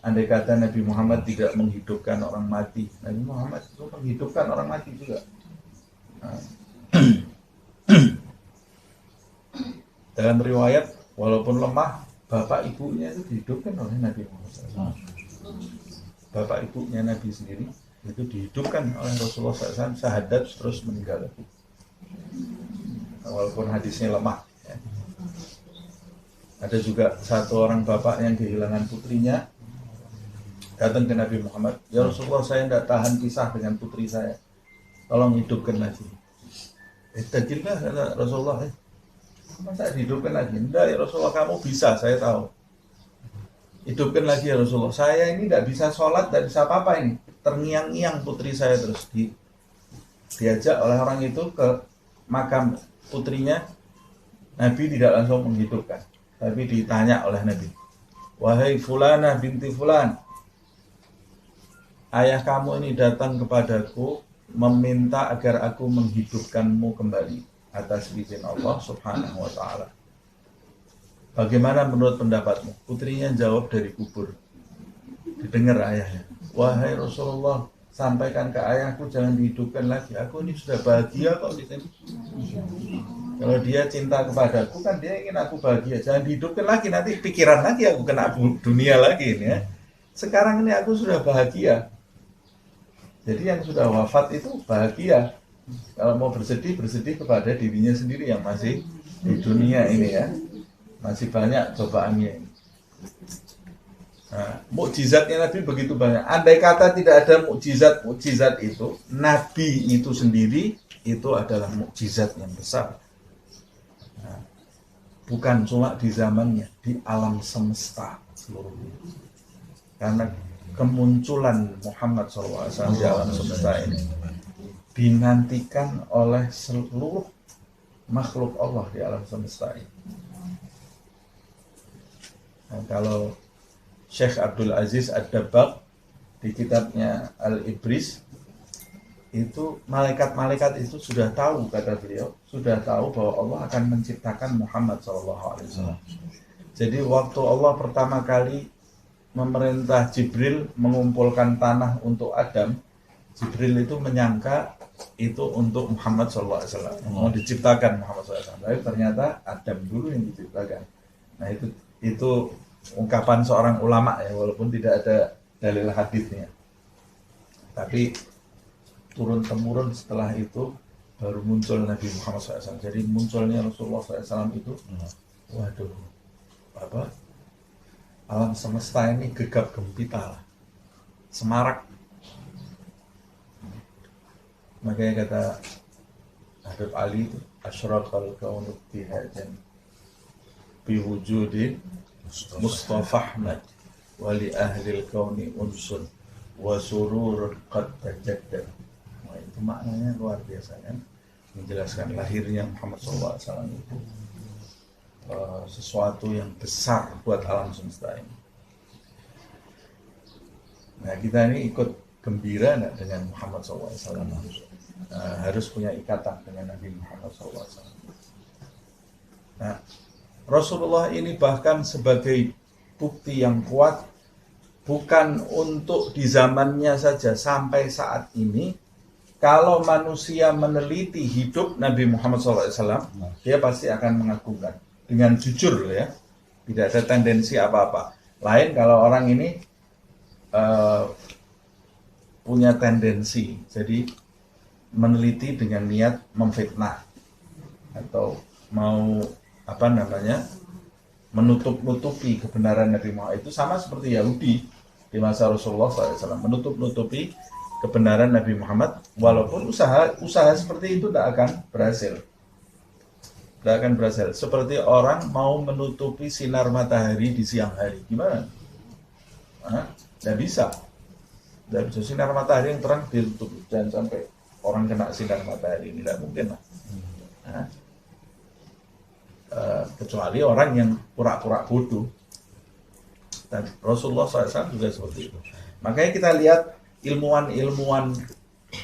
Speaker 1: Andai kata Nabi Muhammad tidak menghidupkan orang mati, Nabi Muhammad itu menghidupkan orang mati juga. Dalam riwayat, walaupun lemah, bapak ibunya itu dihidupkan oleh Nabi Muhammad SAW. Bapak ibunya Nabi sendiri itu dihidupkan oleh Rasulullah SAW, syahadat terus meninggal lagi. Walaupun hadisnya lemah. Ya. Ada juga satu orang bapak yang kehilangan putrinya, datang ke Nabi Muhammad, ya Rasulullah, saya tidak tahan pisah dengan putri saya, tolong hidupkan lagi. Tadilah kata Rasulullah, masa dihidupkan lagi? Tidak ya Rasulullah, kamu bisa, saya tahu. Hidupkan lagi ya Rasulullah, saya ini tidak bisa sholat, tidak bisa apa-apa ini. Terngiang-ngiang putri saya, terus diajak oleh orang itu ke makam putrinya. Nabi tidak langsung menghidupkan, tapi ditanya oleh Nabi, wahai Fulanah binti Fulan, ayah kamu ini datang kepadaku meminta agar aku menghidupkanmu kembali atas izin Allah Subhanahu wa Ta'ala. Bagaimana menurut pendapatmu? Putrinya jawab dari kubur. Didengar ayahnya, wahai Rasulullah, sampaikan ke ayahku jangan dihidupkan lagi. Aku ini sudah bahagia kok di sini. Kalau dia cinta kepadaku kan dia ingin aku bahagia. Jangan dihidupkan lagi, nanti pikiran lagi aku kena dunia lagi ini ya. Sekarang ini aku sudah bahagia. Jadi yang sudah wafat itu bahagia. Kalau mau bersedih, bersedih kepada dirinya sendiri yang masih di dunia ini ya. Masih banyak cobaannya. Nah, mukjizatnya Nabi begitu banyak. Andai kata tidak ada mukjizat itu, Nabi itu sendiri itu adalah mukjizat yang besar. Nah, bukan cuma di zamannya, di alam semesta seluruhnya. Karena kemunculan Muhammad SAW di alam semesta ini dinantikan oleh seluruh makhluk Allah di alam semesta ini. Nah, kalau Syekh Abdul Aziz Ad-Dabbagh di kitabnya Al-Ibris itu malaikat-malaikat itu sudah tahu, kata beliau, sudah tahu bahwa Allah akan menciptakan Muhammad SAW. Jadi waktu Allah pertama kali memerintah Jibril mengumpulkan tanah untuk Adam, Jibril itu menyangka itu untuk Muhammad SAW, mau diciptakan Muhammad SAW. Tapi ternyata Adam dulu yang diciptakan. Nah itu Itu ungkapan seorang ulama ya, walaupun tidak ada dalil hadisnya. Tapi turun-temurun setelah itu baru muncul Nabi Muhammad SAW. Jadi munculnya Rasulullah SAW itu, waduh, apa? Alam semesta ini gegap gempita lah, semarak. Makanya kata Habib Ali itu, asyraqal kaunu bihajan biwujudin Mustafa Ahmad wali ahlil kauni unsun wa surur qad tajaddad. Wah, itu maknanya luar biasa kan, menjelaskan lahirnya Muhammad SAW itu sesuatu yang besar buat alam semesta ini. Nah, kita ini ikut gembira enggak dengan Muhammad SAW? Harus punya ikatan dengan Nabi Muhammad SAW. Nah, Rasulullah ini bahkan sebagai bukti yang kuat, bukan untuk di zamannya saja, sampai saat ini, kalau manusia meneliti hidup Nabi Muhammad SAW, dia pasti akan mengagungkan. Dengan jujur ya, tidak ada tendensi apa-apa. Lain kalau orang ini punya tendensi, jadi meneliti dengan niat memfitnah atau mau menutup-nutupi kebenaran Nabi Muhammad. Itu sama seperti Yahudi di masa Rasulullah SAW, menutup-nutupi kebenaran Nabi Muhammad, walaupun usaha seperti itu tidak akan berhasil. Seperti orang mau menutupi sinar matahari di siang hari, gimana? Tidak bisa. Sinar matahari yang terang ditutup, jangan sampai orang kena sinar matahari, ini tidak mungkin lah. Kecuali orang yang pura-pura bodoh. Dan Rasulullah SAW juga seperti itu. Makanya kita lihat ilmuwan-ilmuwan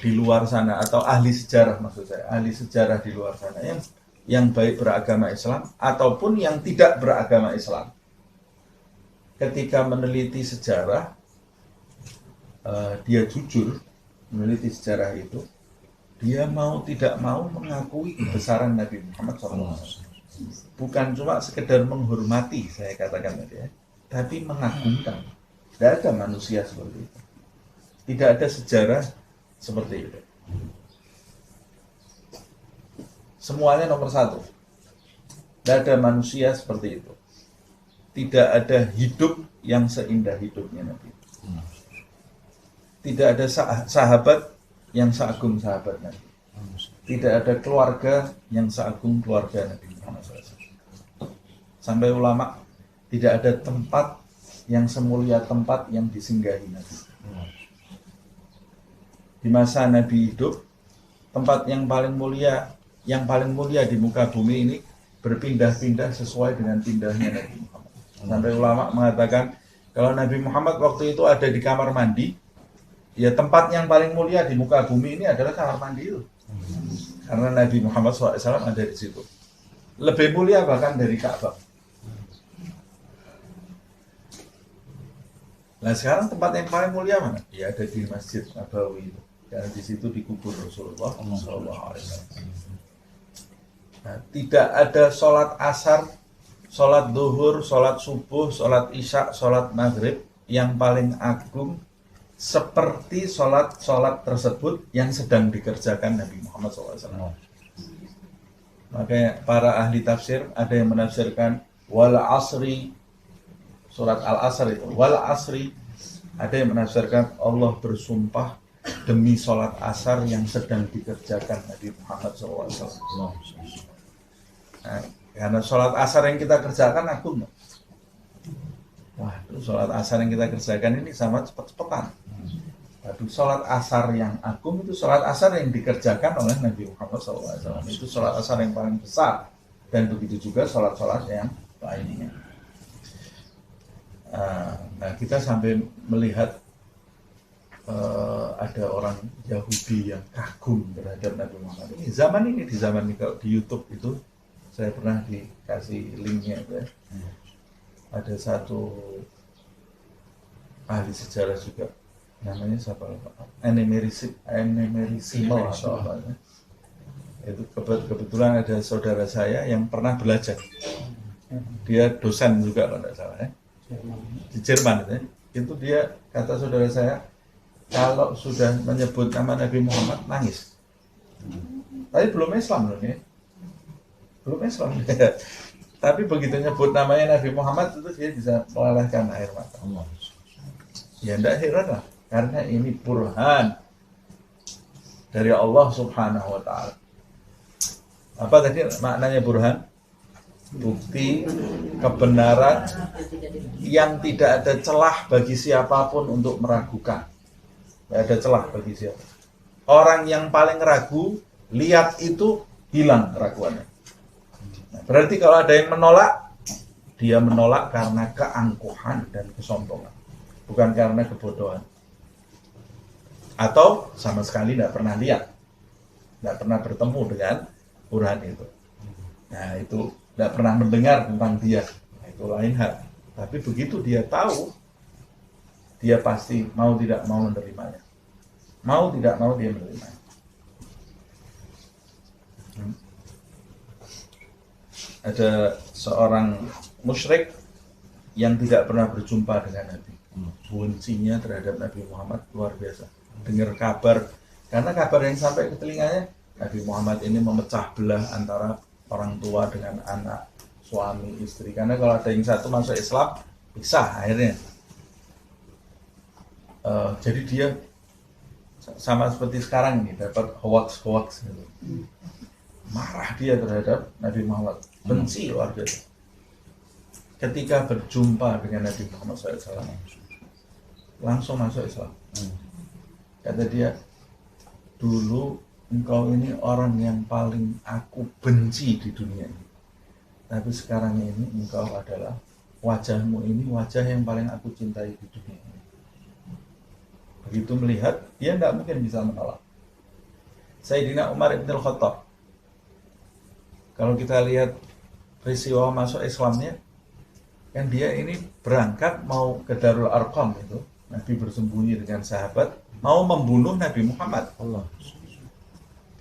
Speaker 1: di luar sana, atau ahli sejarah maksud saya, ahli sejarah di luar sana yang baik beragama Islam ataupun yang tidak beragama Islam, ketika meneliti sejarah, dia jujur meneliti sejarah itu, dia mau tidak mau mengakui kebesaran Nabi Muhammad SAW. Bukan cuma sekedar menghormati, saya katakan tadi ya, tapi mengagungkan. Tidak ada manusia seperti itu. Tidak ada sejarah seperti itu. Semuanya nomor satu. Tidak ada manusia seperti itu. Tidak ada hidup yang seindah hidupnya Nabi. Tidak ada sahabat yang seagung sahabat Nabi. Tidak ada keluarga yang seagung keluarga Nabi Muhammad SAW. Sampai ulama, tidak ada tempat yang semulia tempat yang disinggahi Nabi. Di masa Nabi hidup, tempat yang paling mulia di muka bumi ini berpindah-pindah sesuai dengan pindahnya Nabi Muhammad. Sampai ulama mengatakan, kalau Nabi Muhammad waktu itu ada di kamar mandi, ya tempat yang paling mulia di muka bumi ini adalah kamar mandi itu. Karena Nabi Muhammad SAW ada di situ. Lebih mulia bahkan dari Ka'bah. Nah, sekarang tempat yang paling mulia mana? Ya ada di Masjid Nabawi itu. Dan di situ dikubur Rasulullah SAW. Nah, tidak ada sholat asar, sholat duhur, sholat subuh, sholat isya, sholat maghrib yang paling agung seperti sholat tersebut yang sedang dikerjakan Nabi Muhammad SAW. Makanya para ahli tafsir ada yang menafsirkan wal asri, surat al-asr itu, wal asri, ada yang menafsirkan Allah bersumpah demi sholat asar yang sedang dikerjakan Nabi Muhammad SAW. Nah, karena sholat asar yang kita kerjakan agung. Wah, sholat asar yang kita kerjakan ini sama cepat-cepatan. Tapi sholat asar yang agung itu sholat asar yang dikerjakan oleh Nabi Muhammad SAW. Itu sholat asar yang paling besar. Dan begitu juga sholat-sholat yang lainnya. Nah, kita sampai melihat ada orang Yahudi yang kagum terhadap Nabi Muhammad. Ini di zaman ini kalau di YouTube itu saya pernah dikasih linknya itu ya. Ada satu ahli sejarah juga, namanya siapa? Enemerisimo atau apa ya. Itu kebetulan ada saudara saya yang pernah belajar Dia dosen juga kalau tidak salah ya. Di Jerman itu, ya. Itu dia kata saudara saya kalau sudah menyebut nama Nabi Muhammad nangis. Tapi belum Islam loh ya. Belum Islam. Tapi begitu nyebut namanya Nabi Muhammad itu dia bisa melelehkan air mata. Ya tidak heran lah, karena ini burhan dari Allah Subhanahu wa Ta'ala. Apa tadi maknanya burhan? Bukti kebenaran yang tidak ada celah bagi siapapun untuk meragukan. Tidak ada celah bagi siapa. Orang yang paling ragu, lihat itu hilang keraguannya. Nah, berarti kalau ada yang menolak, dia menolak karena keangkuhan dan kesombongan, bukan karena kebodohan. Atau sama sekali tidak pernah lihat, tidak pernah bertemu dengan burhan itu. Nah itu tidak pernah mendengar tentang dia, nah, itu lain hal. Tapi begitu dia tahu, dia pasti mau tidak mau menerimanya. Mau tidak mau dia menerimanya. Ada seorang musyrik yang tidak pernah berjumpa dengan Nabi. Bencinya terhadap Nabi Muhammad luar biasa. Dengar kabar, karena kabar yang sampai ke telinganya, Nabi Muhammad ini memecah belah antara orang tua dengan anak, suami, istri. Karena kalau ada yang satu masuk Islam, pisah akhirnya. Jadi dia sama seperti sekarang ini, dapat hoax gitu. Marah dia terhadap Nabi Muhammad, benci luar biasa. Ketika berjumpa dengan Nabi Muhammad SAW, langsung masuk Islam. Kata dia, dulu engkau ini orang yang paling aku benci di dunia ini. Tapi sekarang ini engkau adalah, wajahmu ini wajah yang paling aku cintai di dunia ini. Begitu melihat, dia tidak mungkin bisa menolak. Sayyidina Umar ibn al-Khattab, kalau kita lihat peristiwa masuk Islamnya, kan dia ini berangkat mau ke Darul Arqam itu, Nabi bersembunyi dengan sahabat, mau membunuh Nabi Muhammad. Allah.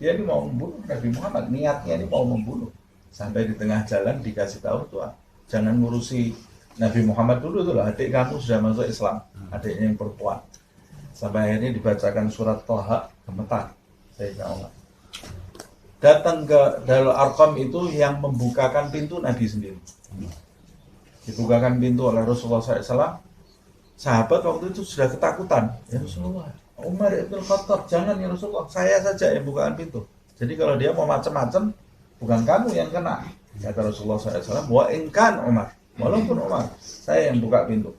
Speaker 1: Dia ini mau membunuh Nabi Muhammad, niatnya ini mau membunuh. Sampai di tengah jalan dikasih tahu tuh, jangan ngurusi Nabi Muhammad dulu tuh, adik kamu sudah masuk Islam, adiknya yang perempuan. Sampai akhirnya dibacakan surat Thaha, gemetar Sayyidina Umar. Datang ke Darul Arqam itu yang membukakan pintu Nabi sendiri. Dibukakan pintu oleh Rasulullah SAW. Sahabat waktu itu sudah ketakutan. Ya Rasulullah, Umar ibn Khattab, jangan ya Rasulullah, saya saja yang bukaan pintu. Jadi kalau dia mau macam-macam, bukan kamu yang kena. Kata Rasulullah SAW, wa inkan Umar, walaupun Umar, saya yang buka pintu.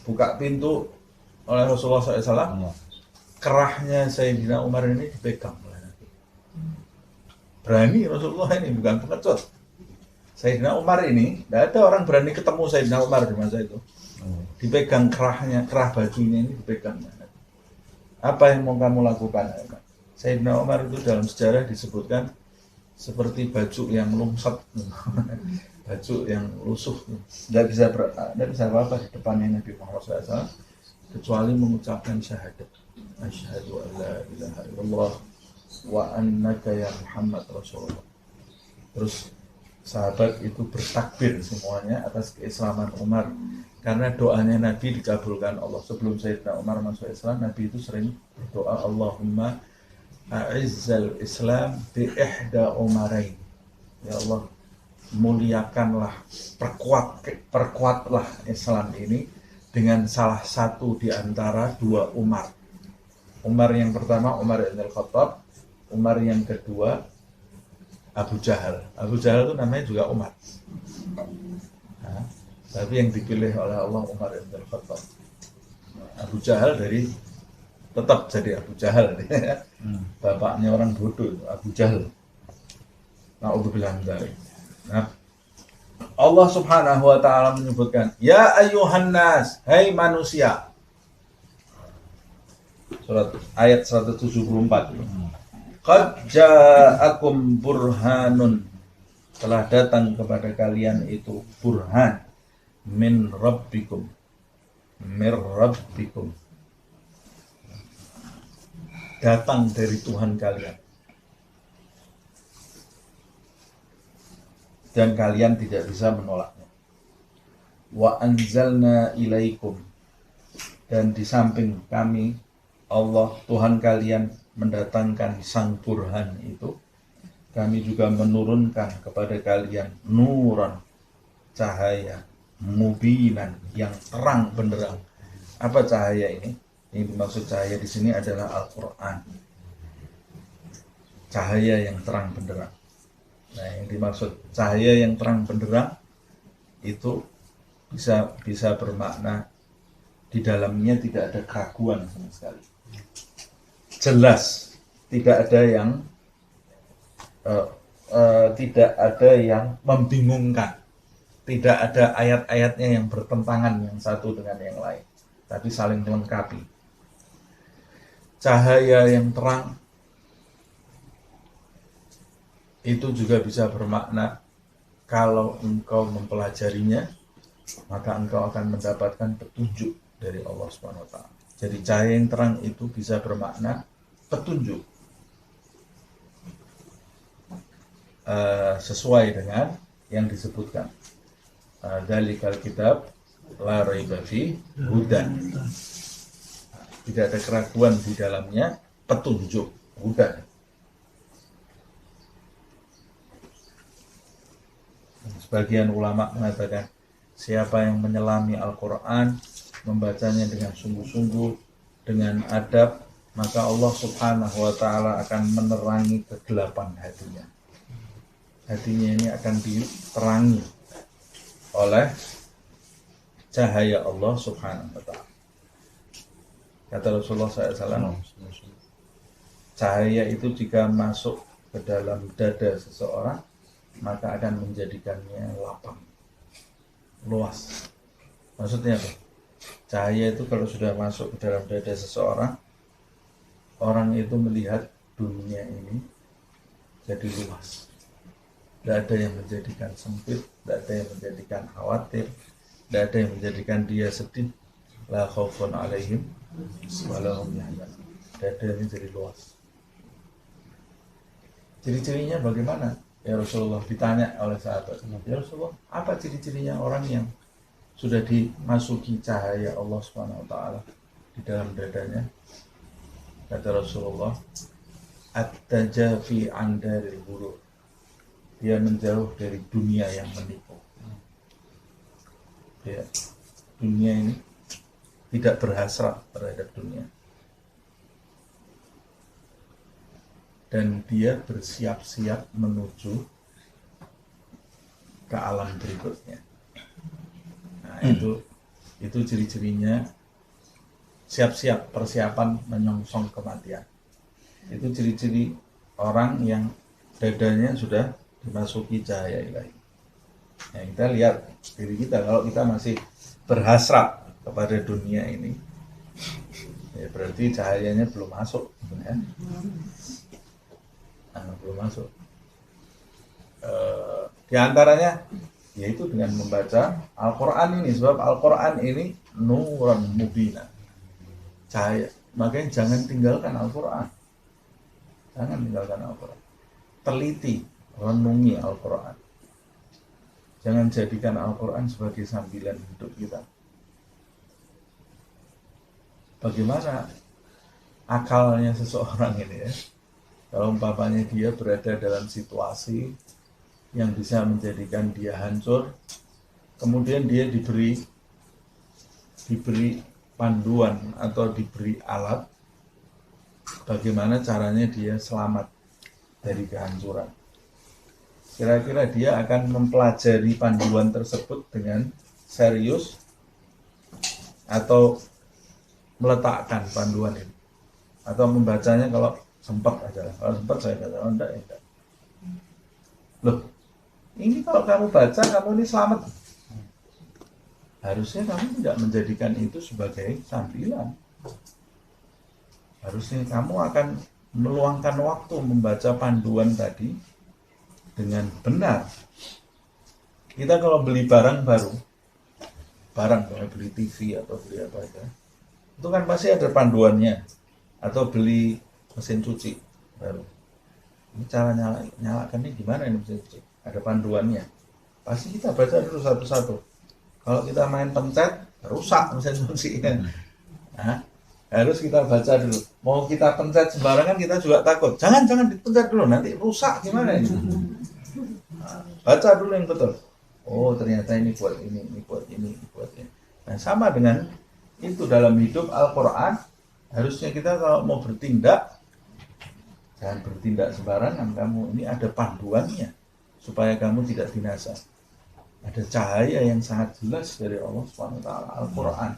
Speaker 1: Buka pintu oleh Rasulullah SAW, kerahnya Sayyidina Umar ini dipegang oleh Nabi. Berani Rasulullah ini, bukan pengecut. Sayyidina Umar ini, tidak ada orang berani ketemu Sayyidina Umar di masa itu. Dipegang kerahnya, kerah bajunya ini dipegang. Apa yang mau kamu lakukan? Sayyidina Umar itu dalam sejarah disebutkan seperti baju yang lungsat, baju yang lusuh, tidak bisa apa-apa di depannya Nabi Muhammad SAW kecuali mengucapkan syahadat, asyhadu an la ilaha illallah wa annaka ya Muhammad Rasulullah. Terus sahabat itu bertakbir semuanya atas keislaman Umar, karena doanya Nabi dikabulkan Allah. Sebelum Sayyidina Umar masuk Islam, Nabi itu sering berdoa, Allahumma a'izzal Islam bi ihda Umarain. Ya Allah, muliakanlah, perkuatlah Islam ini dengan salah satu di antara dua Umar. Umar yang pertama Umar ibn al-Khattab, Umar yang kedua Abu Jahal. Abu Jahal itu namanya juga Umar. Nah, tapi yang dipilih oleh Allah Umar ibn al-Khattab. Abu Jahal tetap jadi Abu Jahal. Bapaknya orang bodoh, Abu Jahal. Na'udzubillah min dzalik. Nah, Allah Subhanahu wa taala menyebutkan, ya ayyuhan nas, hai manusia. Surat ayat 174. Qad ja'akum burhanun, telah datang kepada kalian itu burhan min rabbikum, datang dari Tuhan kalian. dan kalian tidak bisa menolaknya. Wa anzalna ilaikum, dan di samping kami Allah Tuhan kalian mendatangkan sang burhan itu, kami juga menurunkan kepada kalian nuran, cahaya, mubinan, yang terang benderang. Apa cahaya ini? Yang dimaksud cahaya di sini adalah Al-Quran. Cahaya yang terang benderang. Nah, yang dimaksud cahaya yang terang benderang itu bisa bermakna di dalamnya tidak ada keraguan sama sekali. Jelas, tidak ada yang membingungkan. Tidak ada ayat-ayatnya yang bertentangan yang satu dengan yang lain, tapi saling melengkapi. Cahaya yang terang itu juga bisa bermakna kalau engkau mempelajarinya, maka engkau akan mendapatkan petunjuk dari Allah Subhanahu wa taala. Jadi cahaya yang terang itu bisa bermakna petunjuk, sesuai dengan yang disebutkan. Dzalikal kitab la raiba fi hudan. Tidak ada keraguan di dalamnya, petunjuk, hudan. Sebagian ulama mengatakan siapa yang menyelami Al-Quran, membacanya dengan sungguh-sungguh, dengan adab, maka Allah Subhanahu wa ta'ala akan menerangi kegelapan hatinya. Hatinya ini akan diterangi oleh cahaya Allah Subhanahu wa ta'ala. Kata Rasulullah SAW, cahaya itu jika masuk ke dalam dada seseorang, maka akan menjadikannya lapang, luas. Maksudnya apa? Cahaya itu kalau sudah masuk ke dalam dada seseorang, orang itu melihat dunia ini jadi luas. Tidak ada yang menjadikan sempit, tidak ada yang menjadikan khawatir, tidak ada yang menjadikan dia sedih. La khaufun alaihim walahum yahzanun. Dada ini jadi luas. Ciri-cirinya bagaimana? Ya Rasulullah, ditanya oleh sahabat, ya Rasulullah, apa ciri-cirinya orang yang sudah dimasuki cahaya Allah Subhanahu wa ta'ala di dalam dadanya? Kata Rasulullah, at-tajafi an daril ghurur. Dia menjauh dari dunia yang menipu. Ya, dunia ini tidak berhasrat terhadap dunia. Dan dia bersiap-siap menuju ke alam berikutnya. Nah, itu ciri-cirinya siap-siap, persiapan menyongsong kematian. Itu ciri-ciri orang yang dadanya sudah dimasuki cahaya ilahi. Nah, kita lihat diri kita, kalau kita masih berhasrat kepada dunia ini, ya berarti cahayanya belum masuk, ya. Belum masuk. Di antaranya yaitu dengan membaca Al-Quran ini, sebab Al-Quran ini nuran mubina, cahaya. Makanya jangan tinggalkan Al-Quran. Jangan tinggalkan Al-Quran. Teliti, renungi Al-Quran. Jangan jadikan Al-Quran sebagai sambilan hidup kita. Bagaimana akalnya seseorang ini, ya? Kalau umpamanya dia berada dalam situasi yang bisa menjadikan dia hancur, kemudian dia diberi panduan atau diberi alat bagaimana caranya dia selamat dari kehancuran. Kira-kira dia akan mempelajari panduan tersebut dengan serius atau meletakkan panduan ini, atau membacanya kalau sempat aja lah. Kalau sempat saya kata, enggak. Loh, ini kalau kamu baca, kamu ini selamat. Harusnya kamu tidak menjadikan itu sebagai sambilan. Harusnya kamu akan meluangkan waktu membaca panduan tadi dengan benar. Kita kalau beli barang baru, kayak beli TV atau beli apa aja, itu kan pasti ada panduannya. Atau beli mesin cuci baru, ini cara nyalakannya gimana ini mesin cuci, ada panduannya. Pasti kita baca dulu satu-satu. Kalau kita main pencet, rusak mesin fungsinya. Nah, harus kita baca dulu. Mau kita pencet sembarangan kita juga takut. Jangan dipencet dulu, nanti rusak gimana ini. Nah, baca dulu yang betul. Oh ternyata ini buat ini buat ini, ini buat ini. Nah sama dengan itu dalam hidup Al-Quran, harusnya kita kalau mau bertindak, jangan bertindak sembarangan. Kamu ini ada panduannya supaya kamu tidak binasa. Ada cahaya yang sangat jelas dari Allah SWT, Al-Quran.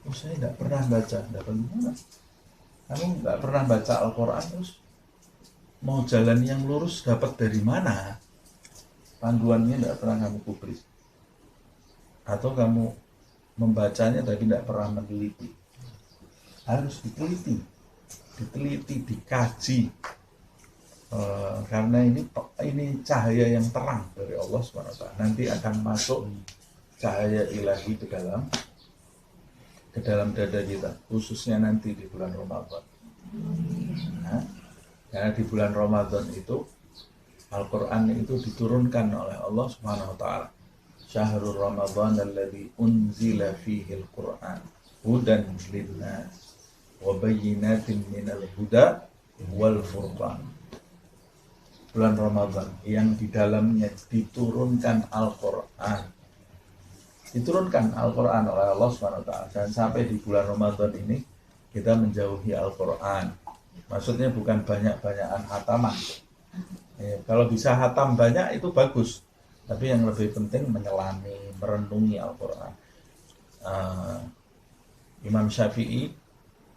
Speaker 1: Oh saya tidak pernah baca, tidak bagaimana? Kamu nggak pernah baca Al-Quran, terus mau jalan yang lurus dapat dari mana? Panduannya tidak pernah kamu publis. Atau kamu membacanya tapi tidak pernah meneliti. Harus diteliti, dikaji. Karena ini cahaya yang terang dari Allah SWT. Nanti akan masuk cahaya ilahi ke dalam dada kita, khususnya nanti di bulan Ramadan. Nah, karena di bulan Ramadan itu Al-Quran itu diturunkan oleh Allah Subhanahu wa taala. Syahrul Ramadan alladzi unzila fihi al-Qur'an hudan lin-nas wa bayyinatin minal huda wal furqan. Bulan Ramadan yang di dalamnya diturunkan Al-Quran. Diturunkan Al-Quran oleh Allah Subhanahu wa taala, dan sampai di bulan Ramadan ini kita menjauhi Al-Quran. Maksudnya bukan banyak-banyakan hataman. Ya, kalau bisa hatam banyak itu bagus, tapi yang lebih penting menyelami, merenungi Al-Quran. Imam Syafi'i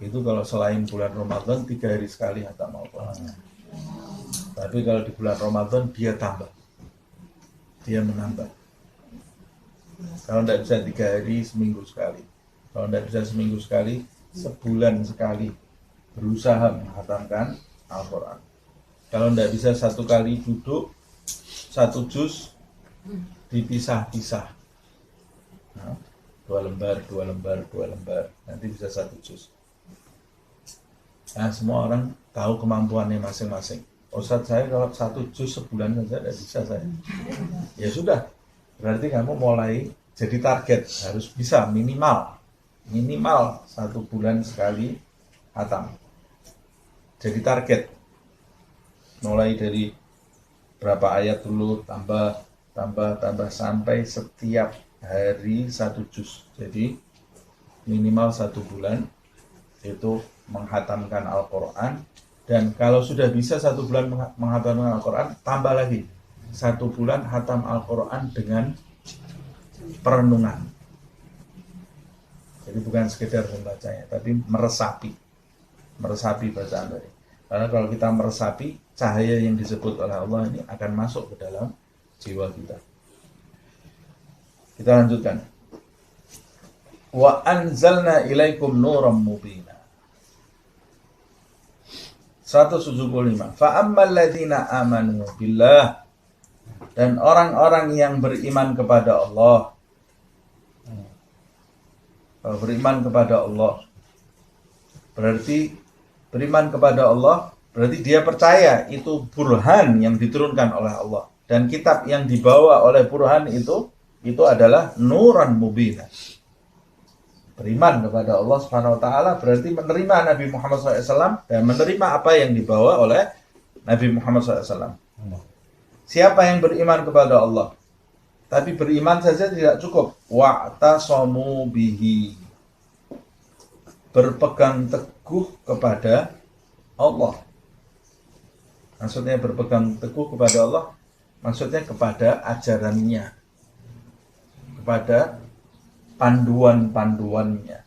Speaker 1: itu kalau selain bulan Ramadan 3 hari sekali hatam Al-Quran. Tapi kalau di bulan Ramadan dia tambah, dia menambah. Kalau tidak bisa 3 hari, seminggu sekali. Kalau tidak bisa seminggu sekali, sebulan sekali berusaha menghatamkan Al-Quran. Kalau tidak bisa satu kali duduk, satu juz dipisah-pisah. Nah, 2 lembar, nanti bisa 1 juz. Nah, semua orang tahu kemampuannya masing-masing. Ustadz saya kalau 1 juz sebulan saja tidak bisa saya. Ya sudah, berarti kamu mulai jadi target, harus bisa minimal 1 bulan sekali hatam. Jadi target. Mulai dari berapa ayat dulu, tambah sampai setiap hari 1 juz. Jadi minimal 1 bulan itu menghatamkan Al-Quran. Dan kalau sudah bisa 1 bulan menghatamkan Al-Quran, tambah lagi 1 bulan hatam Al-Quran dengan perenungan. Jadi bukan sekedar membacanya, tapi meresapi bacaan tadi. Karena kalau kita meresapi, cahaya yang disebut oleh Allah ini akan masuk ke dalam jiwa kita. Kita lanjutkan. Wa anzalna ilaikum nuram mubina. 175. Fa ammal ladzina amanu billah, dan orang-orang yang beriman kepada Allah. Kalau beriman kepada Allah, berarti beriman kepada Allah berarti dia percaya itu burhan yang diturunkan oleh Allah, dan kitab yang dibawa oleh burhan itu adalah nuran mubina. Beriman kepada Allah Subhanahu wa taala berarti menerima Nabi Muhammad SAW dan menerima apa yang dibawa oleh Nabi Muhammad SAW. Siapa yang beriman kepada Allah tapi beriman saja tidak cukup, wa'tasamu bihi, berpegang teguh kepada Allah. Maksudnya berpegang teguh kepada Allah, maksudnya kepada ajarannya, kepada panduan-panduannya.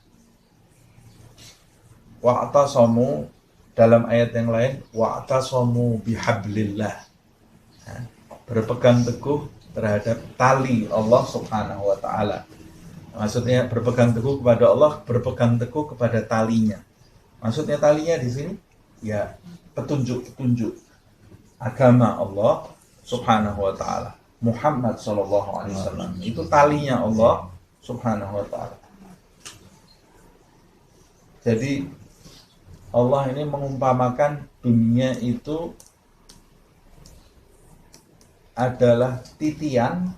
Speaker 1: Wa'tasamu dalam ayat yang lain, wa'tasamu bihablillah, berpegang teguh terhadap tali Allah Subhanahu wa taala. Maksudnya berpegang teguh kepada Allah, berpegang teguh kepada talinya. Maksudnya talinya di sini ya petunjuk agama Allah Subhanahu wa taala. Muhammad sallallahu alaihi wasallam itu talinya Allah Subhanahu wa taala. Jadi Allah ini mengumpamakan dunia itu adalah titian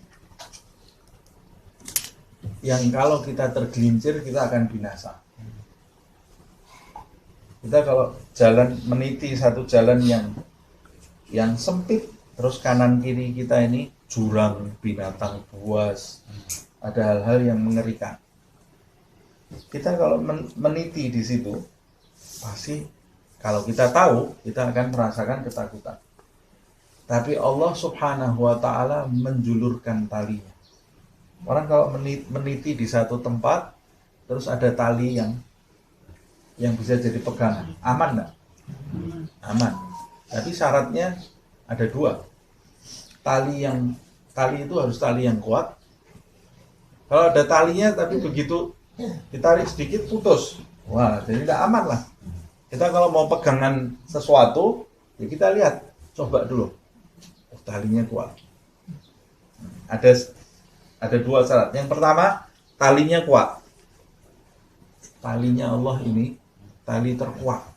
Speaker 1: yang kalau kita tergelincir kita akan binasa. Kita kalau jalan meniti satu jalan yang sempit, terus kanan kiri kita ini jurang, binatang buas, ada hal-hal yang mengerikan. Kita kalau meniti di situ, pasti kalau kita tahu, kita akan merasakan ketakutan. Tapi Allah Subhanahu wa Ta'ala menjulurkan talinya. Orang kalau meniti di satu tempat, terus ada tali yang bisa jadi pegangan, aman enggak? Aman. Tapi syaratnya ada dua. Tali itu harus tali yang kuat. Kalau ada talinya tapi begitu ditarik sedikit putus, wah, jadi tidak aman lah. Kita kalau mau pegangan sesuatu, ya kita lihat, coba dulu, talinya kuat. Ada dua syarat. Yang pertama, talinya kuat. Talinya Allah ini tali terkuat.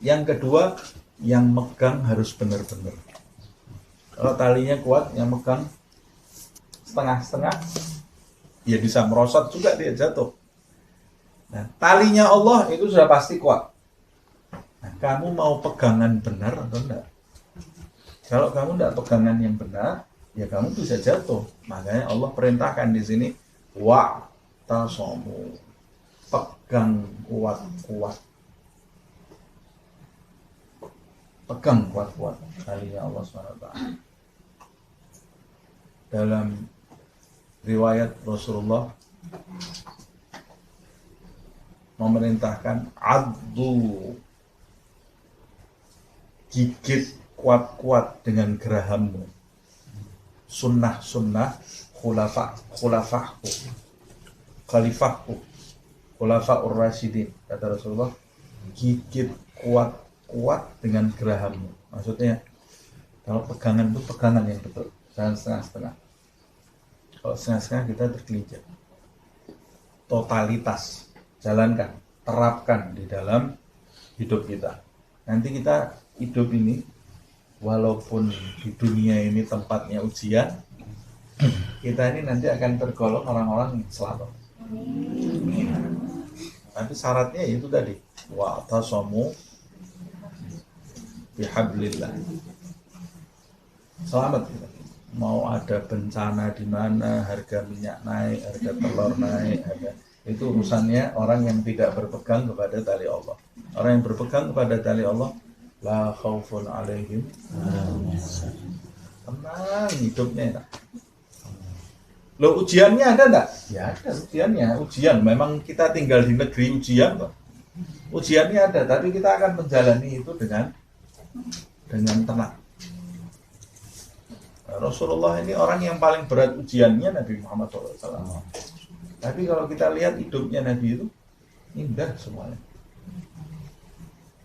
Speaker 1: Yang kedua, yang megang harus benar-benar. Kalau talinya kuat, yang megang setengah-setengah, ya bisa merosot juga dia jatuh. Nah, talinya Allah itu sudah pasti kuat. Nah, kamu mau pegangan benar atau enggak? Kalau kamu enggak pegangan yang benar, ya kamu bisa jatuh. Makanya Allah perintahkan di sini, wa'tasamu, pegang kuat-kuat. Pegang kuat-kuat talinya Allah SWT. Dalam riwayat Rasulullah memerintahkan addu, gigit kuat-kuat dengan gerahammu, sunnah-sunnah khulafahku, khulafaur rasyidin, kata Rasulullah, gigit kuat-kuat dengan gerahammu. Maksudnya kalau pegangan itu pegangan yang betul, jangan setengah-setengah. Kalau setengah-setengah kita tergelincir. Totalitas, jalankan, terapkan di dalam hidup kita. Nanti kita hidup ini, walaupun di dunia ini tempatnya ujian, kita ini nanti akan tergolong orang-orang yang selamat. Tapi syaratnya itu tadi, wa'tasamu bihablillah. Selamat kita. Mau ada bencana di mana, harga minyak naik, harga telur naik, itu urusannya orang yang tidak berpegang kepada tali Allah. Orang yang berpegang kepada tali Allah, la khaufun alaihim, tenang hidupnya. Loh, ujiannya ada enggak? Ya ada ujiannya. Ujian, memang kita tinggal di negeri ujian kok. Ujiannya ada, tapi kita akan menjalani itu dengan tenang. Rasulullah ini orang yang paling berat ujiannya, Nabi Muhammad SAW. Tapi kalau kita lihat hidupnya Nabi itu indah semuanya.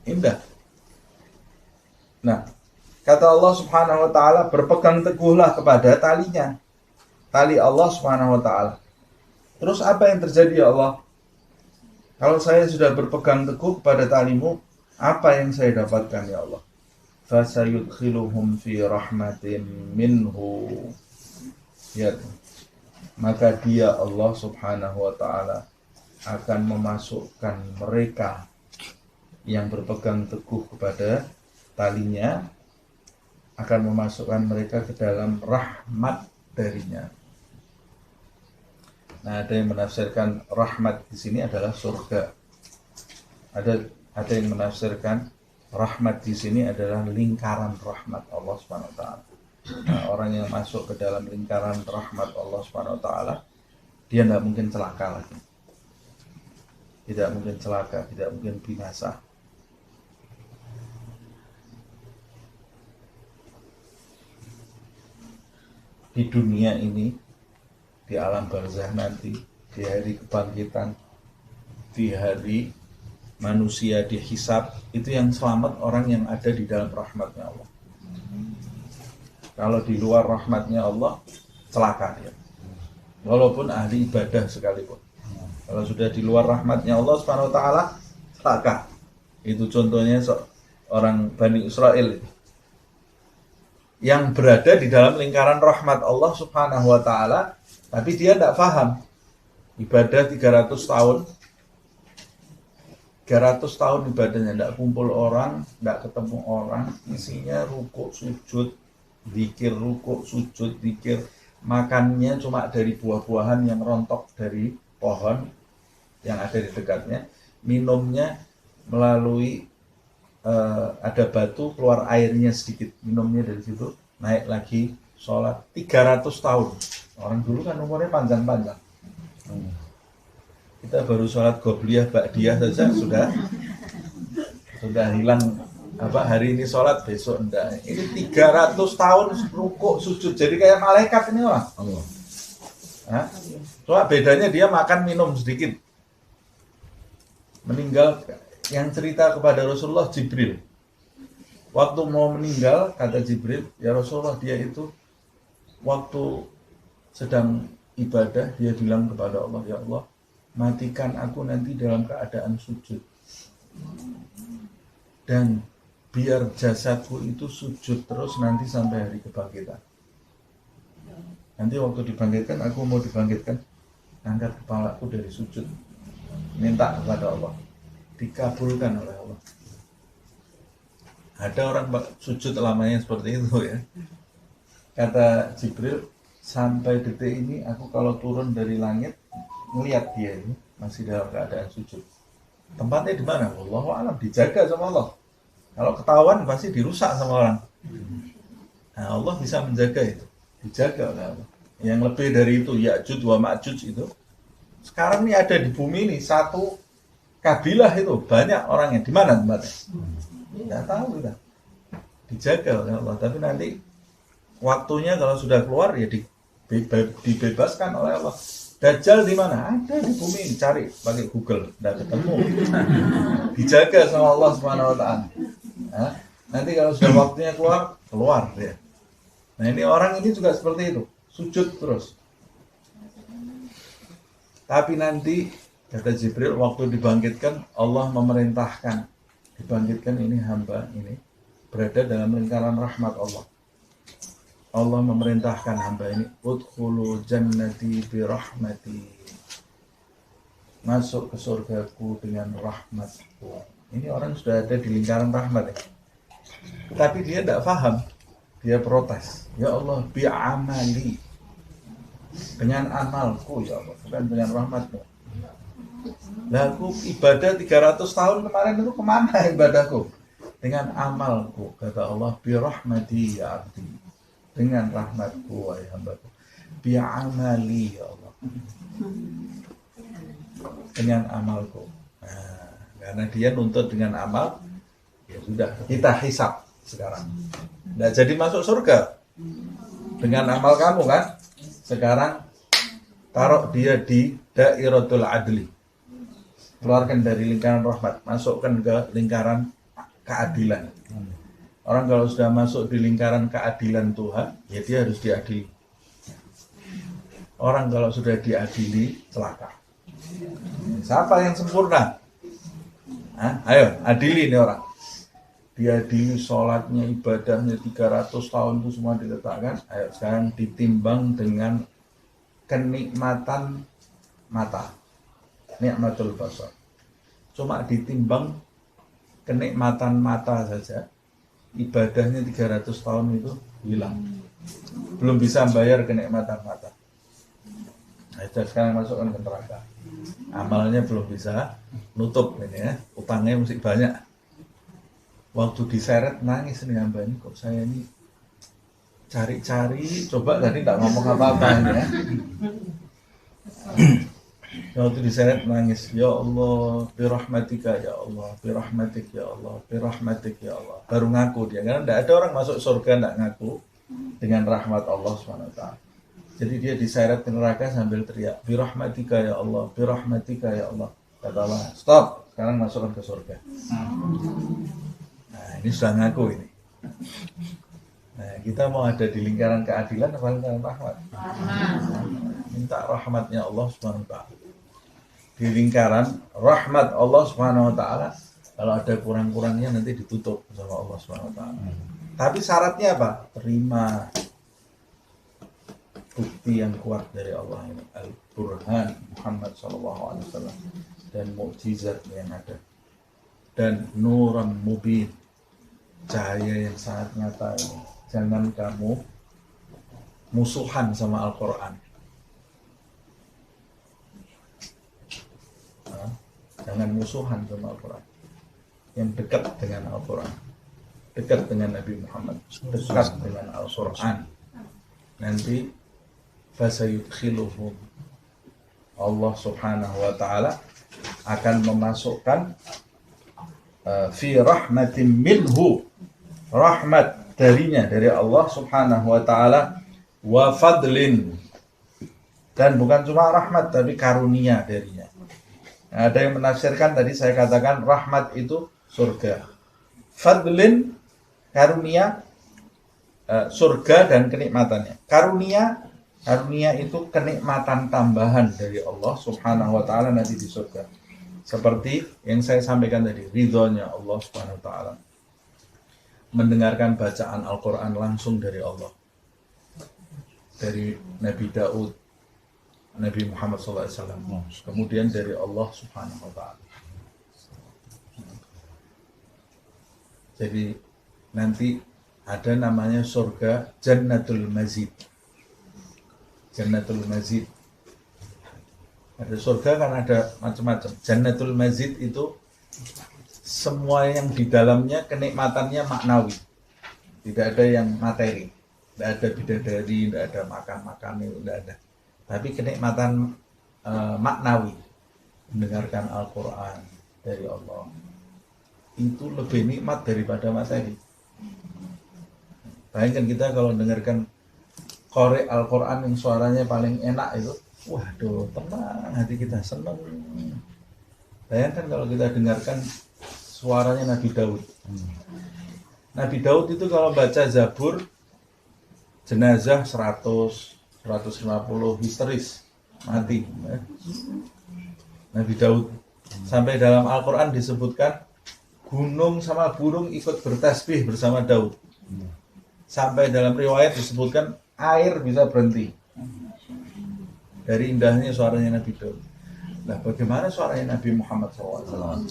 Speaker 1: Indah. Nah, kata Allah Subhanahu wa Ta'ala, berpegang teguhlah kepada talinya. Tali Allah Subhanahu wa Ta'ala. Terus apa yang terjadi ya Allah? Kalau saya sudah berpegang teguh kepada talimu, apa yang saya dapatkan ya Allah? Fasayudkhiluhum fi rahmatin minhu. Ya, maka dia Allah Subhanahu wa Ta'ala akan memasukkan mereka yang berpegang teguh kepada talinya, akan memasukkan mereka ke dalam rahmat darinya. Nah, ada yang menafsirkan rahmat di sini adalah surga. Ada yang menafsirkan rahmat di sini adalah lingkaran rahmat Allah Subhanahu wa Ta'ala. Nah, orang yang masuk ke dalam lingkaran rahmat Allah Subhanahu wa Ta'ala, dia tidak mungkin celaka lagi. Tidak mungkin celaka, tidak mungkin binasa. Di dunia ini, di alam barzakh nanti, di hari kebangkitan, di hari manusia dihisab, itu yang selamat orang yang ada di dalam rahmatnya Allah. Kalau di luar rahmatnya Allah, celaka dia. Walaupun ahli ibadah sekalipun. Kalau sudah di luar rahmatnya Allah Subhanahu wa Ta'ala, celaka. Itu contohnya orang Bani Israel itu, yang berada di dalam lingkaran rahmat Allah Subhanahu wa Ta'ala, Tapi dia tidak paham. Ibadah 300 tahun. 300 tahun ibadahnya, tidak kumpul orang, tidak ketemu orang, isinya rukuk, sujud, zikir, rukuk, sujud, zikir. Makannya cuma dari buah-buahan yang rontok dari pohon yang ada di dekatnya. Minumnya melalui ada batu, keluar airnya sedikit, minumnya dari situ, naik lagi, sholat 300 tahun. Orang dulu kan umurnya panjang-panjang. Kita baru sholat qobliyah, ba'diyah saja sudah hilang. Hari ini sholat, besok enggak. Ini 300 tahun rukuk, sujud, jadi kayak malaikat ini orang. Cuma bedanya dia makan minum sedikit. Meninggal, yang cerita kepada Rasulullah Jibril. Waktu mau meninggal, kata Jibril, ya Rasulullah, dia itu waktu sedang ibadah, dia bilang kepada Allah, ya Allah, matikan aku nanti dalam keadaan sujud. Dan biar jasadku itu sujud terus nanti sampai hari kebangkitan. Nanti waktu dibangkitkan, aku mau dibangkitkan, angkat kepalaku dari sujud. Minta kepada Allah. Dikabulkan oleh Allah. Ada orang sujud lamanya seperti itu ya. Kata Jibril, sampai detik ini aku kalau turun dari langit, melihat dia ini masih dalam keadaan sujud. Tempatnya di mana? Wallahu a'lam, dijaga sama Allah. Kalau ketahuan pasti dirusak sama orang. Nah, Allah bisa menjaga itu, dijaga oleh Allah. Yang lebih dari itu, Ya'juj wa Ma'juj itu, sekarang ini ada di bumi ini satu kabilah itu banyak orangnya. Di mana tempatnya? Tidak tahu kita. Dijaga oleh Allah. Tapi nanti waktunya kalau sudah keluar ya dibebaskan oleh Allah. Dajjal di mana? Ada di bumi ini, cari pakai Google, tidak ketemu. Dijaga sama Allah Subhanahu wa taala. Nanti kalau sudah waktunya keluar dia. Nah, ini orang ini juga seperti itu, sujud terus. Tapi nanti kata Jibril, waktu dibangkitkan, Allah memerintahkan dibangkitkan ini hamba ini berada dalam lingkaran rahmat Allah. Allah memerintahkan hamba ini, udkhulu jannati bi rahmati, masuk ke surgaku dengan rahmatku. Ini orang sudah ada di lingkaran rahmat ya. Tapi dia tidak paham, dia protes. Ya Allah, bi amali, dengan amalku ya Allah, bukan dengan rahmatmu. Lah aku ibadah 300 tahun kemarin itu kemana ibadahku? Dengan amalku, kata Allah, bi rahmati ya abdi, dengan rahmatku wahai hambaku. Bi amali ya Allah, dengan amalku. Nah, karena dia nuntut dengan amal, ya sudah kita hisab sekarang. Nggak jadi masuk surga dengan amal kamu kan? Sekarang taruh dia di dairatul adli, keluarkan dari lingkaran rahmat, masukkan ke lingkaran keadilan. Orang kalau sudah masuk di lingkaran keadilan Tuhan, ya dia harus diadili. Orang kalau sudah diadili, celaka. Siapa yang sempurna? Ayo, adili ini orang. Diadili sholatnya, ibadahnya 300 tahun itu semua diletakkan. Ayo sekarang ditimbang dengan kenikmatan mata, nikmatul basar. Cuma ditimbang kenikmatan mata saja, ibadahnya 300 tahun itu hilang. Belum bisa bayar kenikmatan mata. Nah, sekarang masukkan ke neraka. Amalnya belum bisa nutup ini ya, utangnya mesti banyak. Waktu diseret nangis nih hamba ini, kok saya ini cari-cari, coba tadi tidak ngomong apa-apa ini ya. Waktu diseret nangis, ya Allah, birahmatika ya Allah, birahmatik ya Allah, birahmatik ya Allah. Baru ngaku dia, karena tidak ada orang masuk surga tidak ngaku dengan rahmat Allah SWT. Jadi dia diseret ke neraka sambil teriak, birahmatika ya Allah, birahmatika ya Allah. Kata Allah, stop, sekarang masukkan ke surga. Nah, ini sudah ngaku ini. Nah, kita mau ada di lingkaran keadilan atau lingkaran rahmat? Minta rahmatnya Allah SWT. Di lingkaran rahmat Allah SWT, kalau ada kurang-kurangnya nanti ditutup sama Allah SWT. Tapi syaratnya apa? Terima. bukti yang kuat dari Allah ini, Al-Burhan Muhammad SAW, dan mukjizat yang ada, dan nuran mubin, cahaya yang sangat nyata ini. Jangan kamu musuhan sama Al-Quran. Jangan musuhan sama Al-Quran. Yang dekat dengan Al-Quran, dekat dengan Nabi Muhammad, dekat dengan Al-Quran. Nanti fasayudkhiluhum, Allah Subhanahu wa ta'ala akan memasukkan fi rahmatin minhu, rahmat darinya, dari Allah Subhanahu wa ta'ala, wa fadlin, dan bukan cuma rahmat tapi karunia darinya. Nah, ada yang menafsirkan tadi saya katakan rahmat itu surga, fadlin karunia, surga dan kenikmatannya. Karunia itu kenikmatan tambahan dari Allah Subhanahu wa ta'ala nanti di surga. Seperti yang saya sampaikan tadi, ridhonya Allah Subhanahu wa ta'ala. Mendengarkan bacaan Al-Quran langsung dari Allah. Dari Nabi Daud, Nabi Muhammad SAW. Kemudian dari Allah Subhanahu wa ta'ala. Jadi nanti ada namanya surga Jannatul Mazid. Jannatul Mazid. Ada surga kan ada macam-macam. Jannatul Mazid itu semua yang di dalamnya kenikmatannya maknawi. Tidak ada yang materi. Tidak ada bidadari, tidak ada makan-makan, tidak ada. Tapi kenikmatan maknawi. Mendengarkan Al-Quran dari Allah. Itu lebih nikmat daripada materi. Bayangkan kita kalau dengarkan qari Al-Quran yang suaranya paling enak itu, waduh, tenang, hati kita senang. Bayangkan kalau kita dengarkan suaranya Nabi Daud. Nabi Daud itu kalau baca Zabur, jenazah 100, 150 histeris, mati. Nabi Daud. Sampai dalam Al-Quran disebutkan, gunung sama burung ikut bertasbih bersama Daud. Sampai dalam riwayat disebutkan air bisa berhenti dari indahnya suaranya Nabi Daud. Nah, bagaimana suaranya Nabi Muhammad SAW?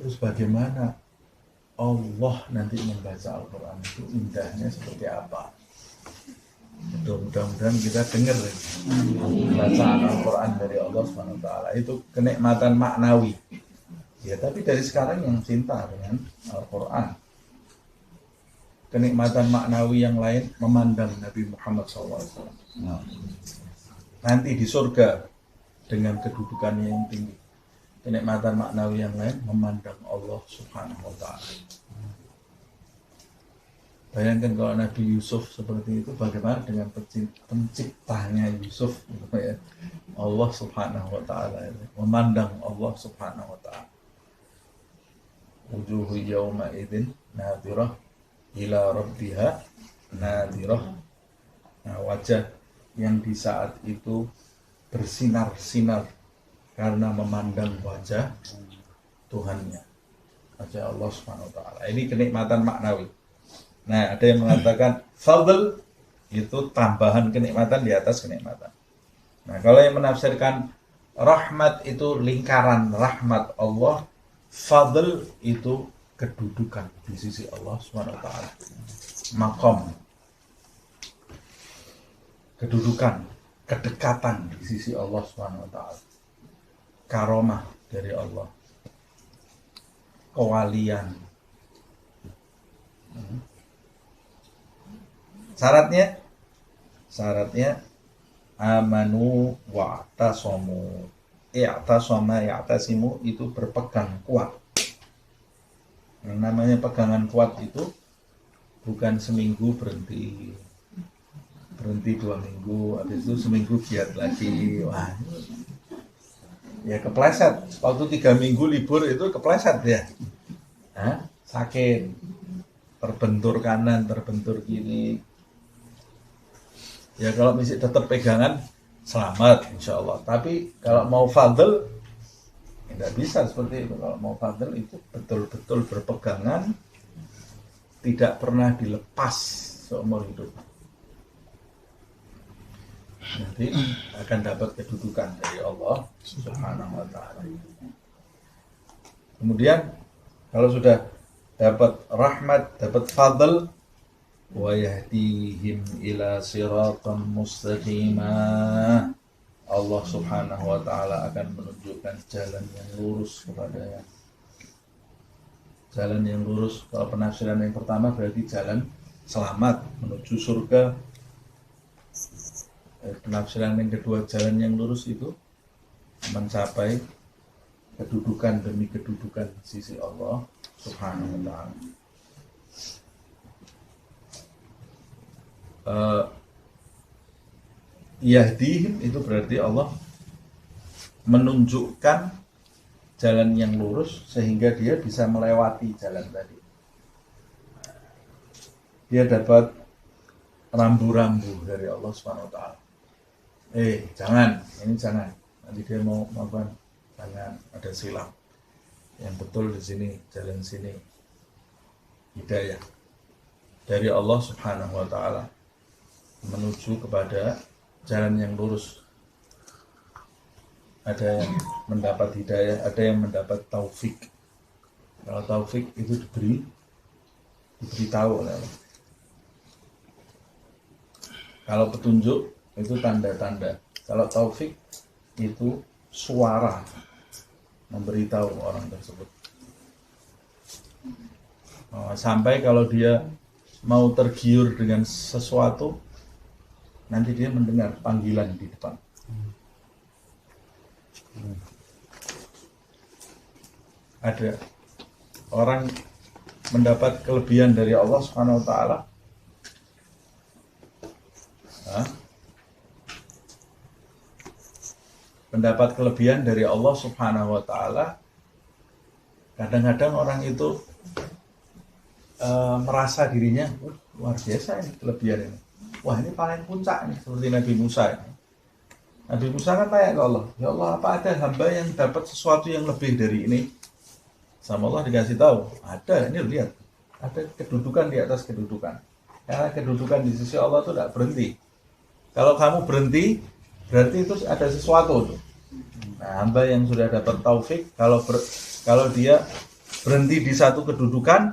Speaker 1: Terus bagaimana Allah nanti membaca Al-Quran itu indahnya seperti apa? Mudah-mudahan kita dengar bacaan Al-Quran dari Allah SWT. Itu kenikmatan maknawi. Ya, tapi dari sekarang yang cinta dengan Al-Quran. Kenikmatan maknawi yang lain memandang Nabi Muhammad SAW. Nanti di surga dengan kedudukannya yang tinggi. Kenikmatan maknawi yang lain memandang Allah Subhanahu wa ta'ala. Bayangkan kalau Nabi Yusuf seperti itu, bagaimana dengan penciptanya Yusuf, Allah Subhanahu wa ta'ala, memandang Allah Subhanahu wa ta'ala. Wujuhu yawma idzin nadhirah ila rabbiha nadhirah. Nah, wajah yang di saat itu bersinar-sinar karena memandang wajah Tuhannya, wajah Allah Subhanahu wa ta'ala. Ini kenikmatan maknawi. Nah, ada yang mengatakan fadl itu tambahan kenikmatan di atas kenikmatan. Nah, kalau yang menafsirkan rahmat itu lingkaran rahmat Allah, fadl itu kedudukan di sisi Allah Subhanahu wa ta'ala. Maqam, kedudukan, kedekatan di sisi Allah Subhanahu wa ta'ala. Karomah dari Allah. Kewalian. Syaratnya amanu wa'tasamu. I'tasama ya'tasimu itu berpegang kuat. Yang namanya pegangan kuat itu bukan seminggu berhenti 2 minggu, habis itu seminggu giat lagi. Wah, ya kepleset. Waktu 3 minggu libur itu kepleset ya. Sakit, terbentur kanan, terbentur kiri. Ya kalau masih tetap pegangan, selamat insya Allah. Tapi kalau mau fadl, tidak bisa seperti itu. Kalau mau fadl itu betul-betul berpegangan, tidak pernah dilepas seumur hidup. nanti akan dapat kedudukan dari Allah Subhanahu wa taala. Kemudian kalau sudah dapat rahmat, dapat fadl, wa yahdihim ila siratan mustaqimah, Allah Subhanahu wa taala akan menunjukkan jalan yang lurus kepadanya. Jalan yang lurus, kalau penafsiran yang pertama berarti jalan selamat menuju surga. Penafsiran yang kedua, jalan yang lurus itu mencapai kedudukan demi kedudukan di sisi Allah Subhanahu wa taala. Yahdihim itu berarti Allah menunjukkan jalan yang lurus sehingga dia bisa melewati jalan tadi. Dia dapat rambu-rambu dari Allah Subhanahu wa taala. Jangan, ini jangan. Nanti dia mau makan, jangan, ada silang. Yang betul di sini, jalan sini. Hidayah dari Allah Subhanahu wa taala menuju kepada jalan yang lurus. Ada yang mendapat hidayah, ada yang mendapat taufik. Kalau taufik itu diberitahu oleh Allah. Kalau petunjuk itu tanda-tanda. Kalau taufik itu suara memberitahu orang tersebut. Sampai kalau dia mau tergiur dengan sesuatu, nanti dia mendengar panggilan di depan. Ada orang mendapat kelebihan dari Allah Subhanahu wa taala. Mendapat kelebihan dari Allah Subhanahu wa taala. Kadang-kadang orang itu merasa dirinya luar biasa ini kelebihan ini. Wah, ini paling puncak nih, seperti Nabi Musa ini. Nabi Musa kan tanya ke Allah, ya Allah, apa ada hamba yang dapat sesuatu yang lebih dari ini? Sama Allah dikasih tahu, ada, ini lihat, ada kedudukan di atas kedudukan. Karena kedudukan di sisi Allah itu tidak berhenti. Kalau kamu berhenti, berarti itu ada sesuatu tuh. Nah, hamba yang sudah dapat taufik, kalau dia berhenti di satu kedudukan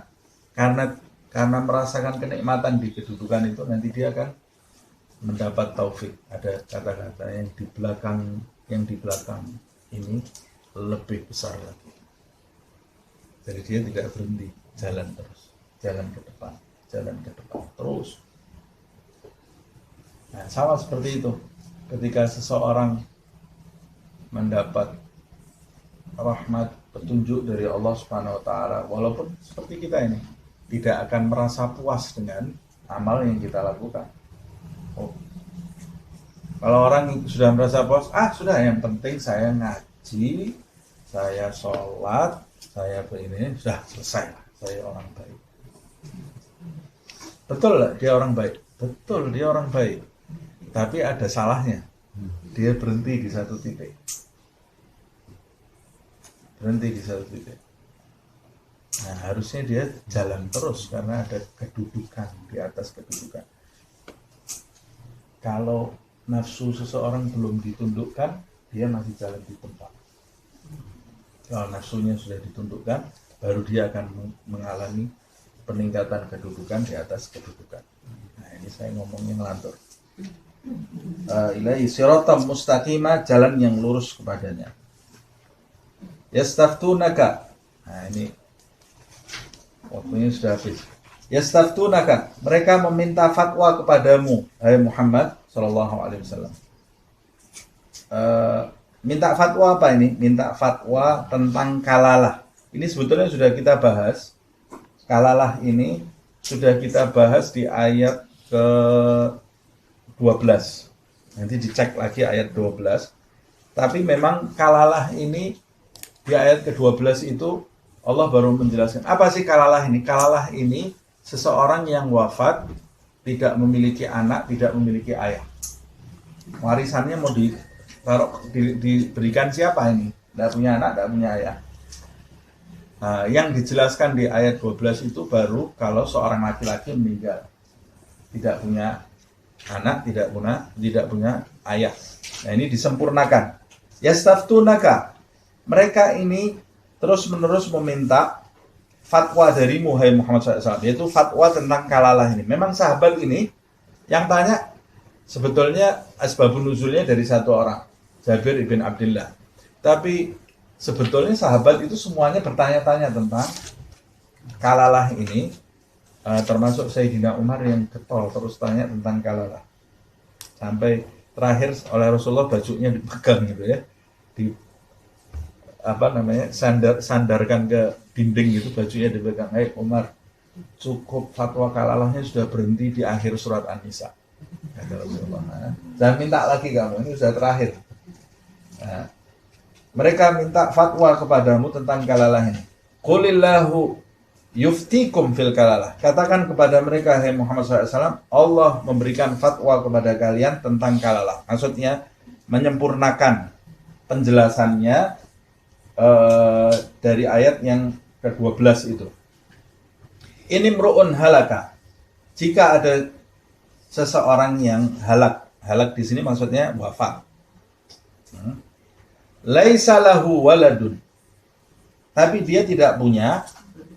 Speaker 1: karena merasakan kenikmatan di kedudukan itu, nanti dia akan mendapat taufik. Ada kata-kata yang di belakang ini lebih besar lagi. Jadi dia tidak berhenti, jalan terus, jalan ke depan terus. Nah, sama seperti itu. Ketika seseorang mendapat rahmat, petunjuk dari Allah Subhanahu wa taala, walaupun seperti kita ini tidak akan merasa puas dengan amal yang kita lakukan. Kalau orang sudah merasa puas, sudah, yang penting saya ngaji, saya sholat, saya begini, sudah selesai, saya orang baik. Betul lah, dia orang baik. Betul, dia orang baik. Tapi ada salahnya. Dia berhenti di satu titik. Nah, harusnya dia jalan terus karena ada kedudukan di atas kedudukan. Kalau nafsu seseorang belum ditundukkan, dia masih jalan di tempat. Kalau nafsunya sudah ditundukkan, baru dia akan mengalami peningkatan kedudukan di atas kedudukan. Nah, ini saya ngomongnya ngelantur. Ilaihi siratam mustaqimah, jalan yang lurus kepadanya. Yastaftunaka. Nah, ini waktunya sudah habis. Yastaftunaka, mereka meminta fatwa kepadamu, hai Muhammad sallallahu alaihi wasallam. Minta fatwa apa ini? Minta fatwa tentang kalalah. Ini sebetulnya sudah kita bahas. Kalalah ini sudah kita bahas di ayat ke 12. Nanti dicek lagi ayat 12. Tapi memang kalalah ini di ayat ke-12 itu Allah baru menjelaskan. Apa sih kalalah ini? Kalalah ini seseorang yang wafat, tidak memiliki anak, tidak memiliki ayah. Warisannya mau diberikan siapa ini? Tidak punya anak, tidak punya ayah. Nah, yang dijelaskan di ayat 12 itu baru kalau seorang laki-laki meninggal, tidak punya anak, tidak punya ayah. Nah, ini disempurnakan. Yastaftunaka, mereka ini terus-menerus meminta fatwa dari Muhammad SAW, yaitu fatwa tentang kalalah ini. Memang sahabat ini yang tanya sebetulnya asbabun nuzulnya dari satu orang, Jabir ibn Abdullah. Tapi sebetulnya sahabat itu semuanya bertanya-tanya tentang kalalah ini, termasuk Sayyidina Umar yang getol terus tanya tentang kalalah. Sampai terakhir oleh Rasulullah bajunya dipegang gitu ya, sandarkan ke dinding gitu, bajunya dipegang. Umar, cukup, fatwa kalalahnya sudah berhenti di akhir surat An-Nisa, kata Rasulullah. Jangan minta lagi kamu, ini sudah terakhir. Nah, mereka minta fatwa kepadamu tentang kalalah ini. Qulillahu yuftikum fil kalalah. Katakan kepada mereka, hai Muhammad SAW, Allah memberikan fatwa kepada kalian tentang kalalah. Maksudnya menyempurnakan penjelasannya dari ayat yang ke-12 itu. Ini mru'un halaka. Jika ada seseorang yang halak di sini maksudnya wafat. Laisa lahu waladun. Tapi dia tidak punya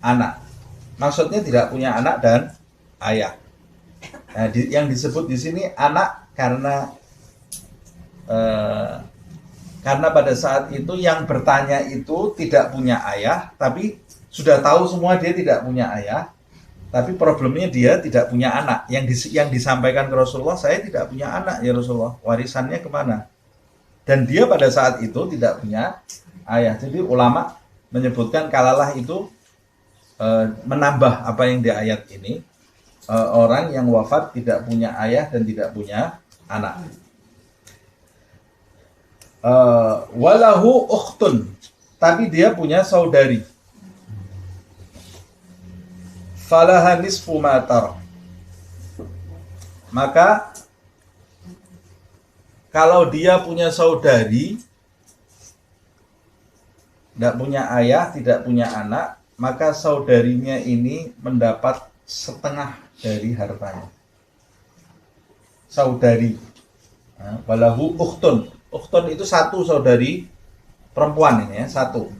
Speaker 1: anak. Maksudnya tidak punya anak dan ayah. Nah, yang disebut di sini anak karena pada saat itu yang bertanya itu tidak punya ayah, tapi sudah tahu semua dia tidak punya ayah, tapi problemnya dia tidak punya anak. Yang disampaikan ke Rasulullah, saya tidak punya anak ya Rasulullah, warisannya kemana? Dan dia pada saat itu tidak punya ayah. Jadi ulama menyebutkan kalalah itu menambah apa yang di ayat ini, orang yang wafat tidak punya ayah dan tidak punya anak. Walahu ukhtun, tapi dia punya saudari. Falaha nisfu ma tarak. Maka kalau dia punya saudari, tidak punya ayah, tidak punya anak, maka saudarinya ini mendapat setengah dari hartanya. Saudari. Walahu ukhtun. Ukhtun itu satu saudari perempuan ini ya, satu.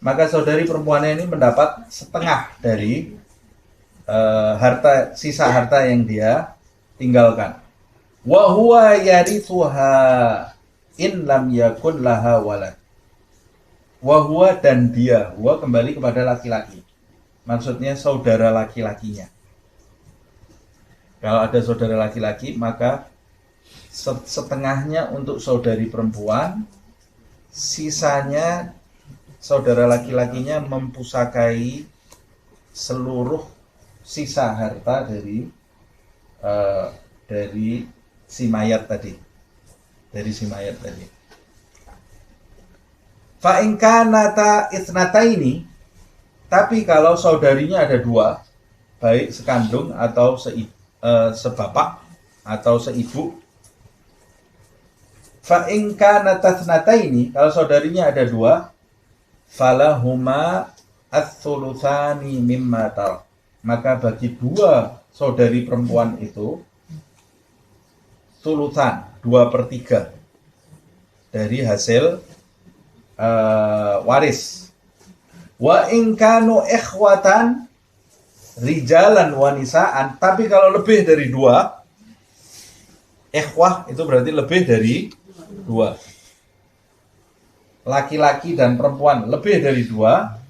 Speaker 1: Maka saudari perempuannya ini mendapat setengah dari sisa harta yang dia tinggalkan. Wa huwa yarithuha in lam yakun laha walad. Wa huwa, dan dia, huwa kembali kepada laki-laki. Maksudnya saudara laki-lakinya. Kalau ada saudara laki-laki, maka setengahnya untuk saudari perempuan, sisanya saudara laki-lakinya mempusakai seluruh sisa harta dari si mayat tadi. Fa in kanata itsnataini, tapi kalau saudarinya ada dua, baik sekandung atau sebapak atau seibu. Fa in kanata itsnataini, kalau saudarinya ada dua, falahuma ats-tsulutsani mimma tarak. Maka bagi dua saudari perempuan itu sulutan, 2/3 dari hasil waris. Wa in kanu ikhwatan rijalan wa nisaan, tapi kalau lebih dari dua, ikhwah itu berarti lebih dari dua, laki-laki dan perempuan lebih dari dua,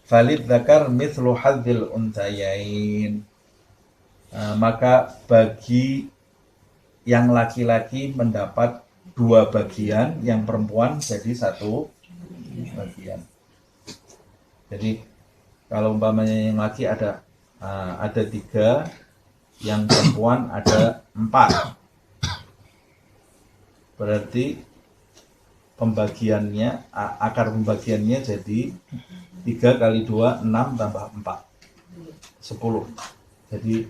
Speaker 1: valid dzakar mithlu hadzil untayain. Maka bagi yang laki-laki mendapat 2 bagian, yang perempuan jadi 1 bagian. Jadi kalau umpamanya yang laki ada 3, yang perempuan ada 4. Berarti pembagiannya, akar pembagiannya jadi 3 kali 2, 6 tambah 4, 10. Jadi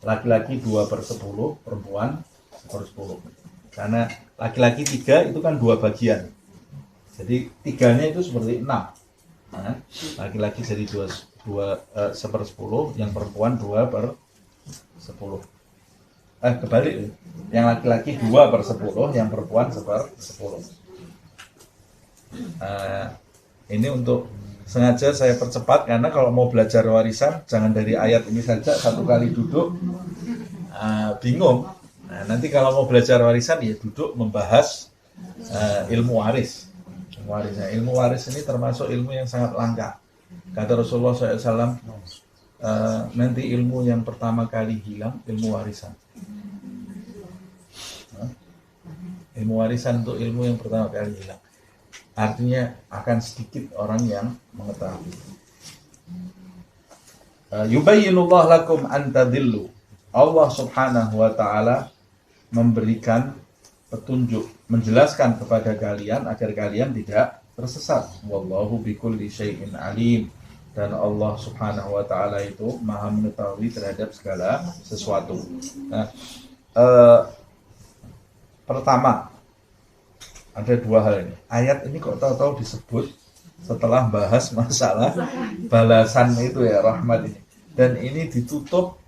Speaker 1: laki-laki 2/10, perempuan 1/10. Karena laki-laki 3 itu kan 2 bagian. Jadi 3-nya itu seperti 6. Nah, laki-laki jadi 1/10, yang perempuan 2/10. kebalik, yang laki-laki 2/10, yang perempuan 1/10. Ini untuk sengaja saya percepat karena kalau mau belajar warisan jangan dari ayat ini saja, satu kali duduk bingung. Nah, nanti kalau mau belajar warisan ya duduk membahas ilmu waris. Ilmu waris ini termasuk ilmu yang sangat langka. Kata Rasulullah SAW, nanti ilmu yang pertama kali hilang ilmu warisan. Ilmu warisan untuk ilmu yang pertama kali hilang. Artinya akan sedikit orang yang mengetahui. Yubayyinullah lakum an tadillu. Allah Subhanahu wa taala memberikan petunjuk, menjelaskan kepada kalian agar kalian tidak tersesat. Wallahu bikulli syai'in alim. Dan Allah Subhanahu wa taala itu Maha mengetahui terhadap segala sesuatu. Nah, pertama ada dua hal ini. Ayat ini kok tahu-tahu disebut setelah bahas masalah balasan itu ya, rahmat ini. Dan ini ditutup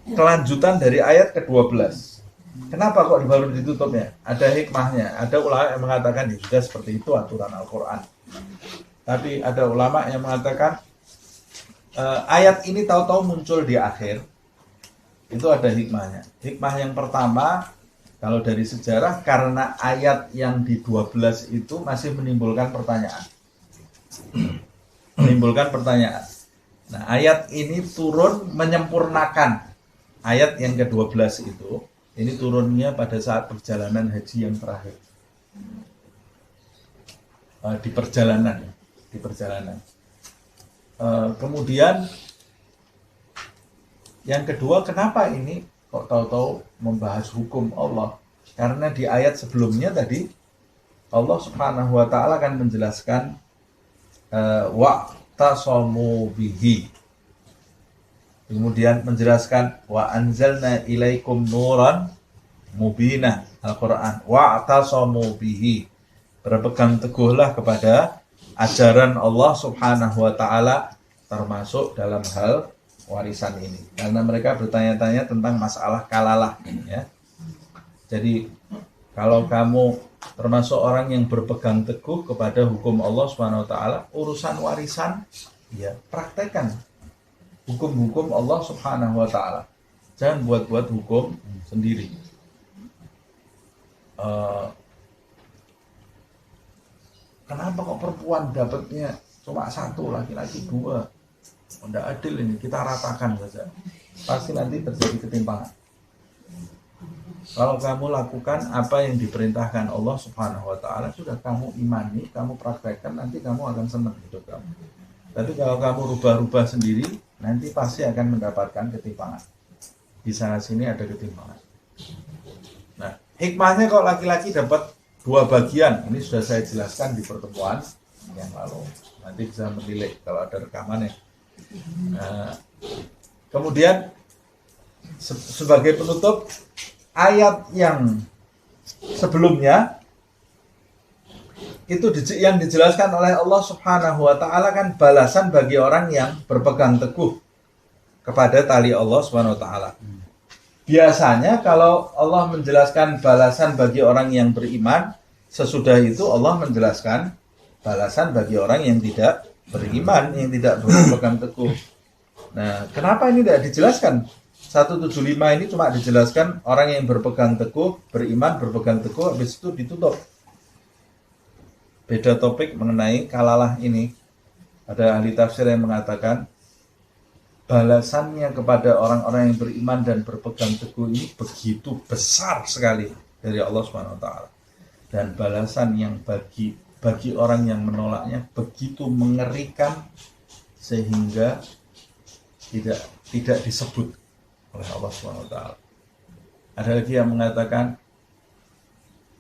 Speaker 1: kelanjutan dari ayat ke-12. Kenapa kok baru ditutupnya? Ada hikmahnya. Ada ulama yang mengatakan ya sudah seperti itu aturan Al-Quran. Tapi ada ulama yang mengatakan ayat ini tahu-tahu muncul di akhir. Itu ada hikmahnya. Hikmah yang pertama, kalau dari sejarah, karena ayat yang di 12 itu masih menimbulkan pertanyaan. Menimbulkan pertanyaan. Nah, ayat ini turun menyempurnakan ayat yang ke-12 itu. Ini turunnya pada saat perjalanan haji yang terakhir. Di perjalanan. Kemudian yang kedua, kenapa ini kok tahu-tahu membahas hukum Allah? Karena di ayat sebelumnya tadi Allah Subhanahu wa taala akan menjelaskan wa'tasamu bihi. Kemudian menjelaskan wa anzalna ilaikum nuran mubinah, Al-Qur'an. Wa'tasamu bihi. Berpegang teguhlah kepada ajaran Allah Subhanahu wa taala termasuk dalam hal warisan ini. Karena mereka bertanya-tanya tentang masalah kalalah ya. Jadi kalau kamu termasuk orang yang berpegang teguh kepada hukum Allah Subhanahu wa taala, urusan warisan ya praktekkan hukum-hukum Allah Subhanahu wa taala. Jangan buat-buat hukum sendiri. Kenapa kok perempuan dapatnya cuma 1, laki-laki 2? Tidak adil ini, kita ratakan saja. Pasti nanti terjadi ketimpangan. Kalau kamu lakukan apa yang diperintahkan Allah Subhanahu wa taala, sudah kamu imani, kamu praktekkan, nanti kamu akan senang hidup kamu. Tapi kalau kamu rubah-rubah sendiri, nanti pasti akan mendapatkan ketimpangan. Di sana sini ada ketimpangan. Nah, hikmahnya kalau laki-laki dapat 2 bagian, ini sudah saya jelaskan di pertemuan yang lalu. Nanti bisa menilik kalau ada rekamannya. Kemudian sebagai penutup, ayat yang sebelumnya itu yang dijelaskan oleh Allah Subhanahu wa taala kan balasan bagi orang yang berpegang teguh kepada tali Allah Subhanahu wa taala. Biasanya kalau Allah menjelaskan balasan bagi orang yang beriman, sesudah itu Allah menjelaskan balasan bagi orang yang tidak beriman, yang tidak berpegang teguh. Nah, kenapa ini tidak dijelaskan? 175 ini cuma dijelaskan orang yang berpegang teguh, beriman, berpegang teguh, habis itu ditutup. Beda topik mengenai kalalah ini. Ada ahli tafsir yang mengatakan balasannya kepada orang-orang yang beriman dan berpegang teguh ini begitu besar sekali dari Allah Subhanahu wa taala. Dan balasan yang bagi orang yang menolaknya begitu mengerikan sehingga tidak disebut oleh Allah Subhanahu wa taala. Ada lagi yang mengatakan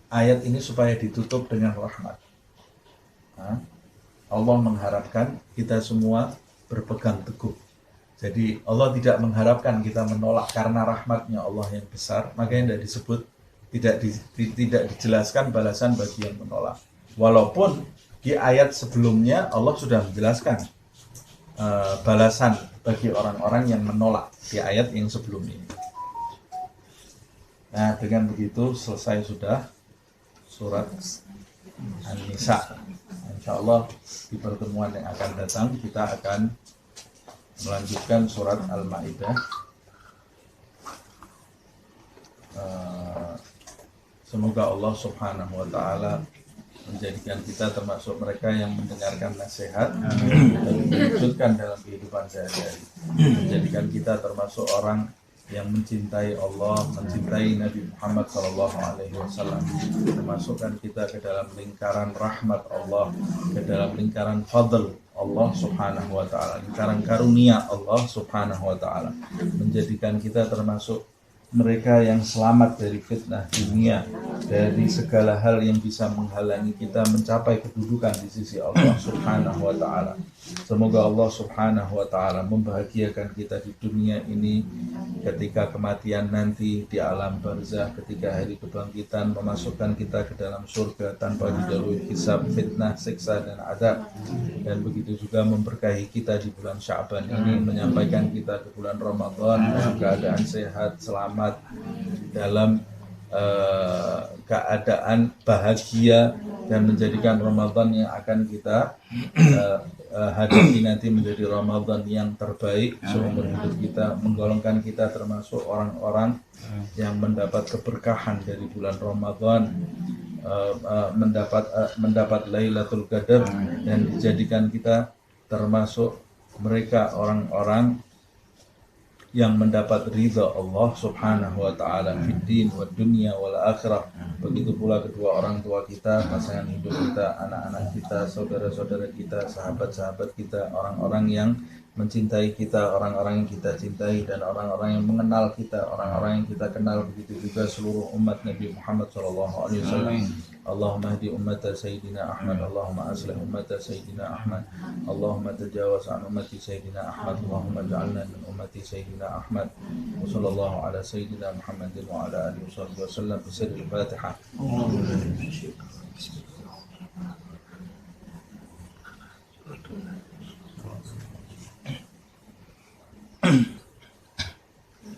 Speaker 1: ayat ini supaya ditutup dengan rahmat. Allah mengharapkan kita semua berpegang teguh. Jadi Allah tidak mengharapkan kita menolak karena rahmatnya Allah yang besar, makanya tidak disebut, tidak dijelaskan balasan bagi yang menolak. Walaupun di ayat sebelumnya Allah sudah menjelaskan balasan bagi orang-orang yang menolak di ayat yang sebelum ini. Nah, dengan begitu selesai sudah surat An-Nisa. Insya Allah di pertemuan yang akan datang kita akan melanjutkan surat Al-Maidah. Semoga Allah Subhanahu wa Ta'ala menjadikan kita termasuk mereka yang mendengarkan nasihat dan mewujudkan dalam kehidupan sehari-hari. Menjadikan kita termasuk orang yang mencintai Allah, mencintai Nabi Muhammad SAW, memasukkan kita ke dalam lingkaran rahmat Allah, ke dalam lingkaran fadl Allah Subhanahu wa Ta'ala, lingkaran karunia Allah Subhanahu wa Ta'ala, menjadikan kita termasuk mereka yang selamat dari fitnah dunia, dari segala hal yang bisa menghalangi kita mencapai kedudukan di sisi Allah Subhanahu wa Ta'ala. Semoga Allah Subhanahu wa Ta'ala membahagiakan kita di dunia ini, ketika kematian nanti di alam barzah, ketika hari kebangkitan memasukkan kita ke dalam surga tanpa didahului hisab, fitnah, siksa dan adab. Dan begitu juga memberkahi kita di bulan Sya'ban ini, menyampaikan kita ke bulan Ramadan dalam keadaan sehat, selamat, dalam keadaan bahagia, dan menjadikan Ramadan yang akan kita hadapi nanti menjadi Ramadan yang terbaik seumur hidup kita, menggolongkan kita termasuk orang-orang yang mendapat keberkahan dari bulan Ramadan, mendapat Lailatul Qadar, dan dijadikan kita termasuk mereka orang-orang yang mendapat ridha Allah Subhanahu wa Ta'ala fid din wad dunya wal akhirah. Begitu pula kedua orang tua kita, pasangan hidup kita, anak-anak kita, saudara-saudara kita, sahabat-sahabat kita, orang-orang yang mencintai kita, orang-orang yang kita cintai, dan orang-orang yang mengenal kita, orang-orang yang kita kenal. Begitu juga seluruh umat Nabi Muhammad SAW. Allahumma hdi ummata Sayyidina Ahmad, Allahumma aslih ummata Sayyidina Ahmad, Allahumma tajawaz an ummati Sayyidina Ahmad, Allahumma ja'alna min ummati Sayyidina Ahmad. Wa sallallahu ala Sayyidina Muhammadin wa ala alihi wa sallam. Bismillahil Fatihah.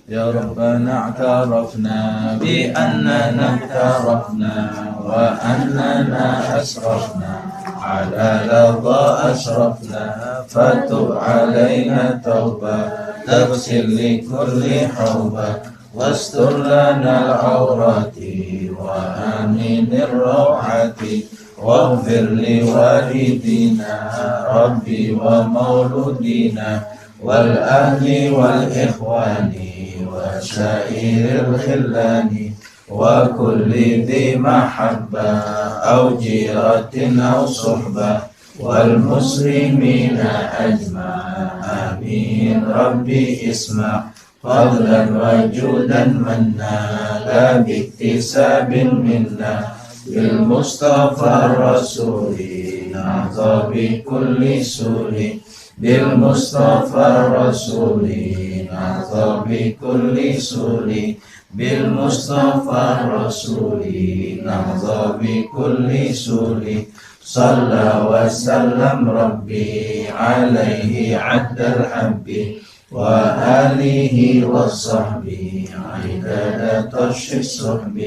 Speaker 1: يا ربنا اعترفنا بأننا اقترفنا وأننا أسرفنا على لظى أشرفنا، فتب علينا توبة تغسل لكل حوبة، واستر لنا العورات وآمن الروعة، واغفر لوالدينا ربي ومولودينا والأهل والإخوان وسائر الخلان وكل ذي محبة أو جيرة أو صحبة والمسلمين أجمع آمين. ربي اسمع فضلا وجودا منا لا باكتساب منا، بالمصطفى الرسول نعظى بكل سور، بالمصطفى الرسول نعظى بكل سور، بالمصطفى الرسول نعظى بكل سور. صلى وسلم ربي عليه عد الحب وآله وصحبه عدد طش الصحب،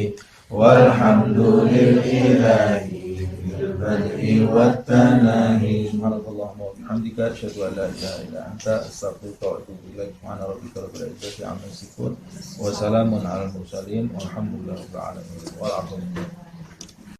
Speaker 1: والحمد لله بالبدء والتناهي. سبحانك اللهم وبحمدك أشهد أن لا إله إلا أنت أستغفرك وأتوب إليك. سبحان ربك رب العزة عما يصفون وسلام على المرسلين والحمد لله رب العالمين والعفو.